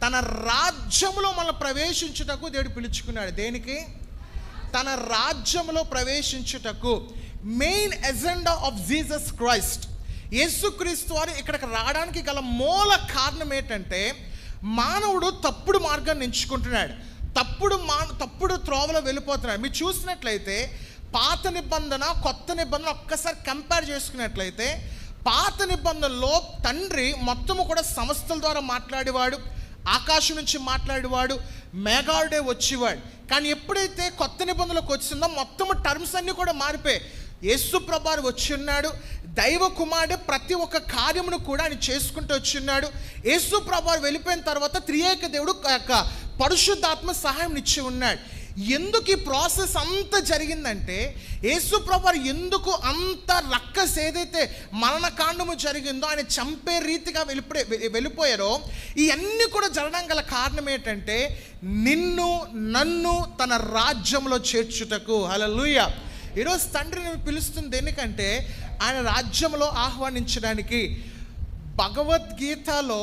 తన రాజ్యంలో మనం ప్రవేశించుటకు దేవుడు పిలుచుకున్నాడు. దేనికి? తన రాజ్యంలో ప్రవేశించుటకు. Main agenda of Jesus Christ, యేసుక్రీస్తు వారు ఇక్కడికి రావడానికి గల మూల కారణం ఏంటంటే మానవుడు తప్పుడు మార్గాన్ని ఎంచుకుంటున్నాడు, తప్పుడు త్రోవలో వెళ్ళిపోతున్నాడు. మీరు చూసినట్లయితే పాత నిబంధన కొత్త నిబంధన ఒక్కసారి కంపేర్ చేసుకున్నట్లయితే, పాత నిబంధనలో తండ్రి మొత్తము కూడా సంస్థల ద్వారా మాట్లాడేవాడు, ఆకాశం నుంచి మాట్లాడేవాడు, మేఘాడే వచ్చేవాడు. కానీ ఎప్పుడైతే కొత్త నిబంధనలకు వచ్చిందో మొత్తము టర్మ్స్ అన్నీ కూడా మారిపోయాయి. యేసు ప్రభువు వచ్చి ఉన్నాడు, దైవ కుమారుడు ప్రతి ఒక్క కార్యమును కూడా ఆయన చేసుకుంటూ వచ్చి ఉన్నాడు. యేసు ప్రభువు వెళ్ళిపోయిన తర్వాత త్రియేక దేవుడు పరిశుద్ధాత్మ సహాయం ఇచ్చి ఉన్నాడు. ఎందుకు ఈ ప్రాసెస్ అంత జరిగిందంటే, యేసు ప్రభువు ఎందుకు అంత రక్కస్ ఏదైతే మరణకాండము జరిగిందో ఆయన చంపే రీతిగా వెళ్ళిపోయారో, ఇవన్నీ కూడా జరగడం గల కారణం ఏంటంటే నిన్ను నన్ను తన రాజ్యంలో చేర్చుటకు. హల్లెలూయా. ఈరోజు తండ్రిని పిలుస్తుంది ఎందుకంటే ఆయన రాజ్యంలో ఆహ్వానించడానికి. భగవద్గీతలో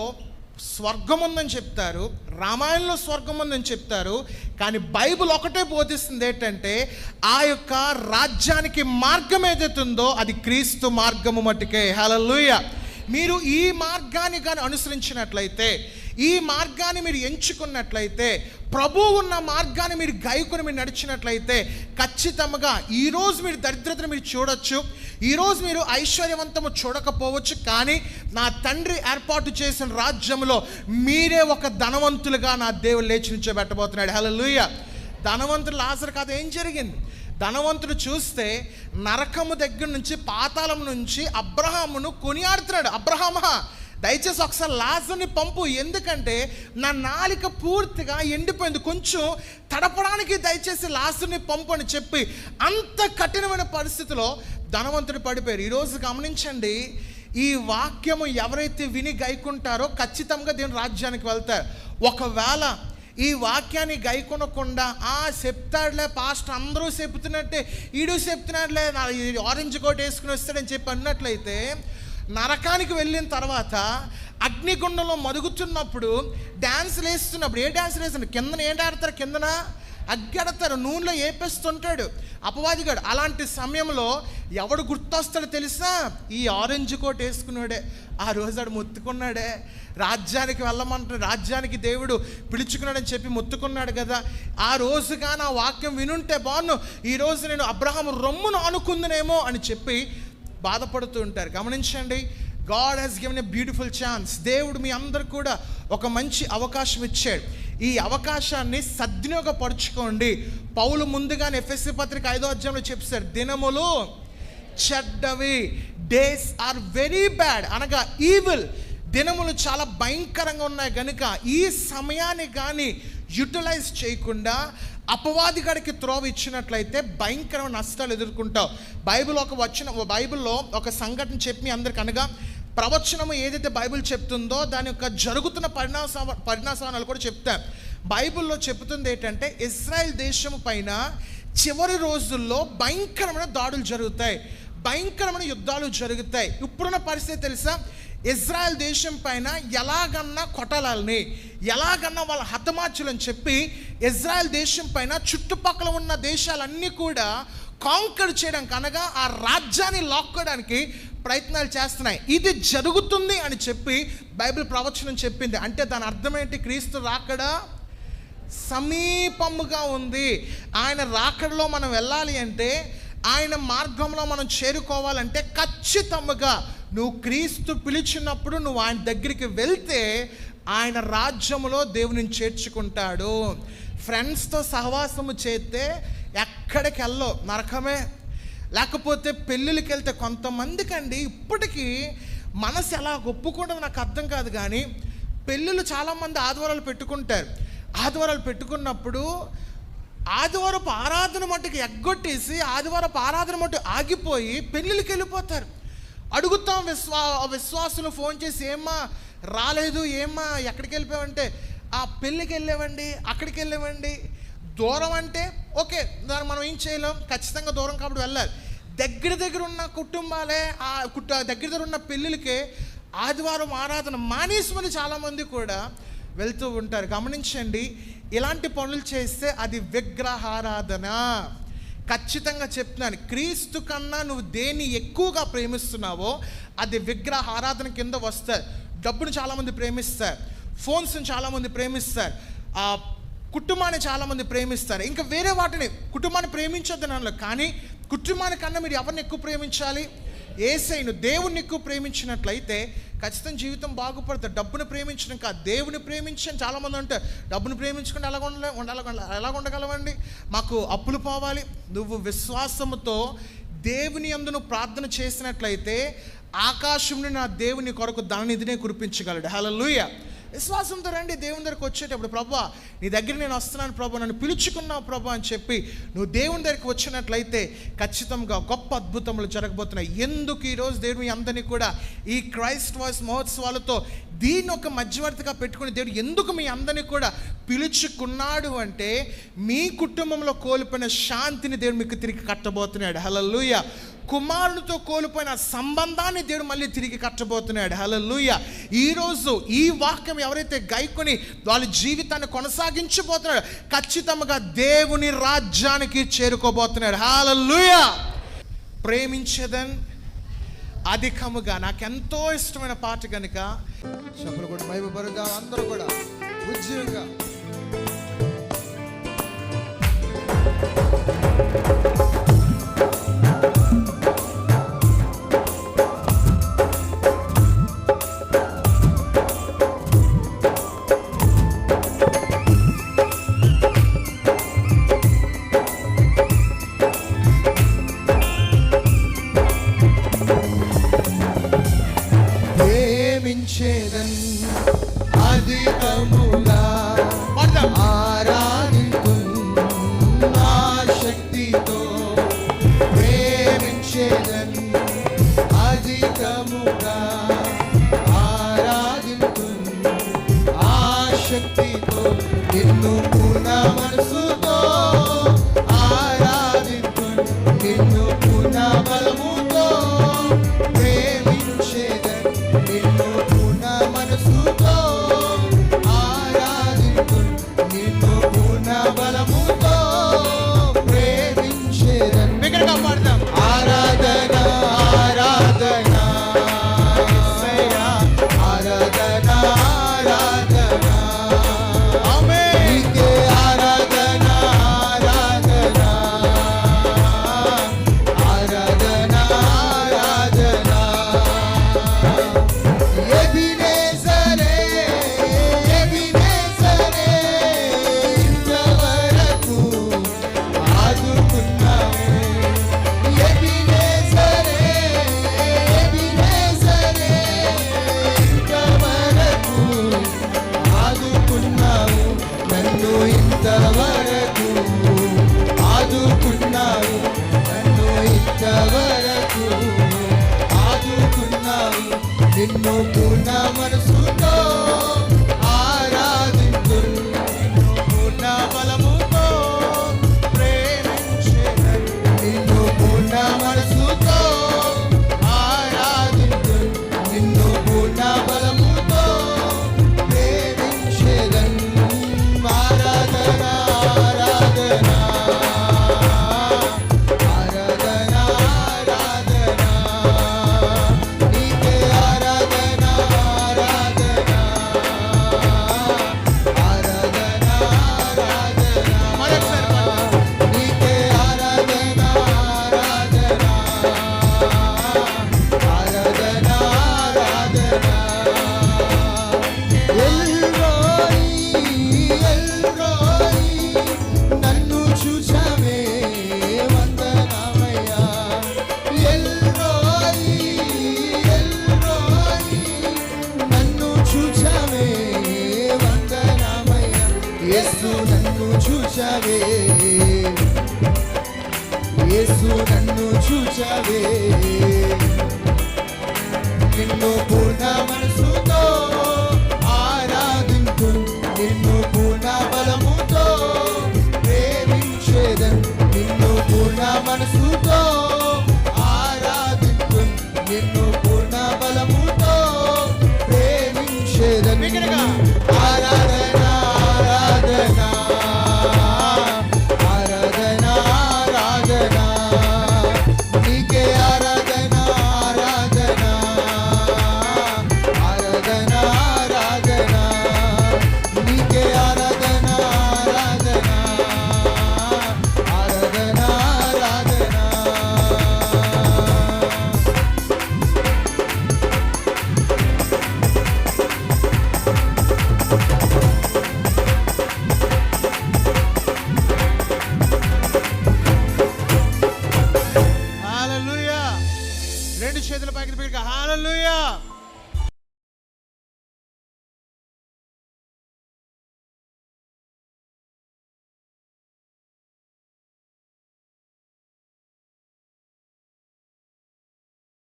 స్వర్గం ఉందని చెప్తారు, రామాయణంలో స్వర్గం ఉందని చెప్తారు, కానీ బైబిల్ ఒకటే బోధిస్తుంది ఏంటంటే ఆ యొక్క రాజ్యానికి మార్గం ఏదైతుందో అది క్రీస్తు మార్గము మట్టుకే. హల్లెలూయా. మీరు ఈ మార్గాన్ని కానీ అనుసరించినట్లయితే, ఈ మార్గాన్ని మీరు ఎంచుకున్నట్లయితే, ప్రభువు ఉన్న మార్గాన్ని మీరు గైకొని మీరు నడిచినట్లయితే, ఖచ్చితంగా ఈరోజు మీరు దరిద్రతను మీరు చూడొచ్చు, ఈరోజు మీరు ఐశ్వర్యవంతము చూడకపోవచ్చు, కానీ నా తండ్రి ఏర్పాటు చేసిన రాజ్యంలో మీరే ఒక ధనవంతులుగా నా దేవుడు లేచి నుంచోబెట్టబోతున్నాడు. హల్లెలూయా. ధనవంతులు లాజరు కథ ఏం జరిగింది? ధనవంతుడు చూస్తే నరకము దగ్గర నుంచి, పాతాళం నుంచి అబ్రహామును కొనియాడుతున్నాడు. అబ్రహామా, దయచేసి ఒకసారి లాజరుని పంపు, ఎందుకంటే నా నాలిక పూర్తిగా ఎండిపోయింది, కొంచెం తడపడానికి దయచేసి లాజరుని పంపు అని చెప్పి అంత కఠినమైన పరిస్థితిలో ధనవంతుడు పడిపోయారు. ఈరోజు గమనించండి, ఈ వాక్యము ఎవరైతే విని గైకుంటారో ఖచ్చితంగా దేవుని రాజ్యానికి వెళ్తారు. ఒకవేళ ఈ వాక్యాన్ని గైకొనకుండా చెప్తాడులే పాస్టర్, అందరూ చెప్తున్నట్టే ఈడు చెప్తున్నాడులే, ఆరెంజ్ కోట్ వేసుకుని వస్తాడని చెప్పి అన్నట్లయితే, నరకానికి వెళ్ళిన తర్వాత అగ్నిగుండంలో మరుగుతున్నప్పుడు డ్యాన్సులు వేస్తున్నప్పుడు, ఏ డ్యాన్సులు వేస్తున్నారు? కిందన ఏంటి ఆడతారు? కిందన అగ్గెడతారు, నూనెలో ఏపేస్తుంటాడు అపవాదిగాడు. అలాంటి సమయంలో ఎవడు గుర్తొస్తాడో తెలుసా? ఈ ఆరెంజ్ కోట్ వేసుకున్నాడే, ఆ రోజు ఆడు మొత్తుకున్నాడే, రాజ్యానికి వెళ్ళమంటాడు, రాజ్యానికి దేవుడు పిలుచుకున్నాడని చెప్పి మొత్తుకున్నాడు కదా, ఆ రోజుగా నా వాక్యం వినుంటే బాగున్ను, ఈరోజు నేను అబ్రహాము రొమ్మును అనుకుందునేమో అని చెప్పి బాధపడుతూ ఉంటారు. గమనించండి, God has given a beautiful chance. దేవుడు మీ అందరు కూడా ఒక మంచి అవకాశం ఇచ్చాడు. ఈ అవకాశాన్ని సద్వినియోగపరుచుకోండి. పౌలు ముందుగానే ఎఫెసీ పత్రిక 5వ అధ్యాయంలో చెప్పారు, దినములు చెడ్డవి, డేస్ ఆర్ వెరీ బ్యాడ్, అనగా ఈవిల్, దినములు చాలా భయంకరంగా ఉన్నాయి కనుక ఈ సమయాన్ని కానీ యూటిలైజ్ చేయకుండా అపవాదిగాడికి త్రోవ ఇచ్చినట్లయితే భయంకరమైన నష్టాలు ఎదుర్కొంటావు. బైబిల్లో ఒక సంఘటన చెప్పి అందరికి, అనగా ప్రవచనము ఏదైతే బైబిల్ చెప్తుందో దాని యొక్క జరుగుతున్న పరిణామాలు కూడా చెప్తాం. బైబిల్లో చెప్తుంది ఏంటంటే, ఇజ్రాయెల్ దేశం పైన చివరి రోజుల్లో భయంకరమైన దాడులు జరుగుతాయి, భయంకరమైన యుద్ధాలు జరుగుతాయి. ఇప్పుడున్న పరిస్థితి తెలుసా? ఇజ్రాయెల్ దేశం పైన ఎలాగన్నా కొట్టాలని, ఎలాగన్నా వాళ్ళ హతమార్చాలని చెప్పి ఇజ్రాయెల్ దేశం పైన చుట్టుపక్కల ఉన్న దేశాలన్నీ కూడా కాంకర్ చేయడానికి, అనగా ఆ రాజ్యాన్ని లాక్కోవడానికి ప్రయత్నాలు చేస్తున్నాయి. ఇది జరుగుతుంది అని చెప్పి బైబిల్ ప్రవచనం చెప్పింది. అంటే దాని అర్థం ఏంటి? క్రీస్తు రాకడ సమీపముగా ఉంది. ఆయన రాకడలో మనం వెళ్ళాలి అంటే, ఆయన మార్గంలో మనం చేరుకోవాలంటే ఖచ్చితంగా నువ్వు క్రీస్తు పిలిచినప్పుడు నువ్వు ఆయన దగ్గరికి వెళ్తే ఆయన రాజ్యంలో దేవుని చేర్చుకుంటాడు. ఫ్రెండ్స్తో సహవాసము చేస్తే ఎక్కడికి వెళ్ళో నరకమే. లేకపోతే పెళ్ళిళ్ళకి వెళ్తే కొంతమందికి అండి ఇప్పటికీ మనసు ఎలా ఒప్పుకుంటుందో నాకు అర్థం కాదు, కానీ పెళ్ళిళ్ళు చాలామంది ఆదివారాలు పెట్టుకుంటారు. ఆదివారాలు పెట్టుకున్నప్పుడు ఆదివారపు ఆరాధన మట్టుకు ఎగ్గొట్టేసి ఆదివారపు ఆరాధన మట్టు ఆగిపోయి పెళ్ళిళ్ళకి వెళ్ళిపోతారు. అడుగుతాం విశ్వాసులు ఫోన్ చేసి, ఏమ్మా రాలేదు, ఏమ్మా ఎక్కడికి వెళ్ళిపోయావంటే, ఆ పెళ్ళికి వెళ్ళామండి, అక్కడికి వెళ్ళామండి. దూరం అంటే ఓకే, దాన్ని మనం ఏం చేయలేం, ఖచ్చితంగా దూరం కాబట్టి వెళ్ళాలి. దగ్గర ఉన్న కుటుంబాలే దగ్గర ఉన్న పెళ్ళిళ్ళకే ఆదివారం ఆరాధన మానేసుమని చాలామంది కూడా వెళ్తూ ఉంటారు. గమనించండి, ఇలాంటి పనులు చేస్తే అది విగ్రహారాధన. ఖచ్చితంగా చెప్తున్నాను, క్రీస్తు కన్నా నువ్వు దేన్ని ఎక్కువగా ప్రేమిస్తున్నావో అది విగ్రహ ఆరాధన కింద వస్తుంది. డబ్బును చాలామంది ప్రేమిస్తారు, ఫోన్స్ని చాలామంది ప్రేమిస్తారు, కుటుంబాన్ని చాలామంది ప్రేమిస్తారు, ఇంకా వేరే వాటిని కుటుంబాన్ని ప్రేమించొద్దు నన్ను, కానీ కుటుంబానికన్నా మీరు ఎవరిని ఎక్కువ ప్రేమించాలి? యేసయ్యను, దేవుణ్ణి ఎక్కువ ప్రేమించినట్లయితే ఖచ్చితంగా జీవితం బాగుపడుతుంది. డబ్బును ప్రేమించడం కాదు, దేవుని ప్రేమించని చాలామంది ఉంటారు. డబ్బును ప్రేమించుకుంటే ఎలా ఉండగలవండి? మాకు అప్పులు పోవాలి. నువ్వు విశ్వాసముతో దేవుని యందు నువ్వు ప్రార్థన చేసినట్లయితే ఆకాశం నుండి నా దేవుని కొరకు ధననిధినే కురిపించగలడు. హల్లెలూయా. విశ్వాసంతో రండి దేవుని దగ్గరికి వచ్చేటప్పుడు, ప్రభువా నీ దగ్గర నేను వస్తున్నాను ప్రభు, నన్ను పిలుచుకున్నావు ప్రభు అని చెప్పి నువ్వు దేవుని దగ్గరికి వచ్చినట్లయితే ఖచ్చితంగా గొప్ప అద్భుతములు జరగబోతున్నాయి. ఎందుకు ఈరోజు దేవుడు మీ అందరినీ కూడా ఈ క్రైస్ట్ వాయిస్ మహోత్సవాలతో దీన్ని ఒక మధ్యవర్తిగా పెట్టుకుని దేవుడు ఎందుకు మీ అందరినీ కూడా పిలుచుకున్నాడు అంటే, మీ కుటుంబంలో కోల్పోయిన శాంతిని దేవుడు మీకు తిరిగి కట్టబోతున్నాడు. హల్లెలూయా. కుమారునితో కోల్పోయిన సంబంధాన్ని దేవుడు మళ్ళీ తిరిగి కట్టబోతున్నాడు. హల్లెలూయా. ఈరోజు ఈ వాక్యం ఎవరైతే గైకొని వాళ్ళ జీవితాన్ని కొనసాగించబోతున్నాడు, ఖచ్చితంగా దేవుని రాజ్యానికి చేరుకోబోతున్నాడు. హల్లెలూయా. ప్రేమించేదన్ అధికముగా, నాకెంతో ఇష్టమైన పాట కనుక చెప్పలు కూడా మహిమపరుద్దాం అందరూ కూడా ఉద్యోగంగా. ప్రేమించేదన్ అధికముగా ఆరాధింతున్ నా శక్తితో. ప్రేమించేదన్ అధికముగా ఆరాధింతున్ ఆ శక్తితో. నిన్ను పూర్ణ మనసుతో ఆరాధింతున్, నిన్ను పూర్ణ బలముతో ప్రేమించేదన్, నిన్ను పూర్ణ మనసుతో ఆరాధింతున్, నిన్ను పూర్ణ బలముతో ప్రేమించేదన్. బిగ్గరగా పాడదాం. ఆరాధన ఆరాధన ఆరాధన ఆరాధన ఆమేన్. నీకే ఆరాధన ఆరాధన ఆరాధన ఆరాధన. ఎబినేజరే ఎబినేజరే ఇంతవరకు ఆదుకున్నావు. ఎబినేజరే ఎబినేజరే ఇంతవరకు ఆదుకున్నావు. నన్ను ఇంతవరకు ఆదుకున్నావు, నన్ను ఇంతవరకు ఆదుకున్నావు. నిన్ను పూర్ణ మనసుతో ఆరాధింతున్, నిన్ను పూర్ణ బలముతో ప్రేమించేదన్, నిన్ను పూర్ణ మనసుతో ఆరాధింతున్, నిన్ను పూర్ణ బలముతో ప్రేమించేదన్. ఆరాధన ఆరాధన ఆరాధన ఆరాధన నీకే ఆరాధన ఆరాధన ఆరాధన ఆరాధన. మరొకసారి పాడదాం. నీకే ఆరాధన ఆరాధన ఆరాధన ఆరాధన. ఎల్రోయి ఎల్రోయి నన్ను చూచావే వందనామయ్యా. ఎల్రోయి ఎల్రోయి నన్ను చూచావే వందనామయ్యా. యేసు నన్ను చూచావే, యేసు నన్ను చూచావే. నిన్ను పూర్ణ మనసు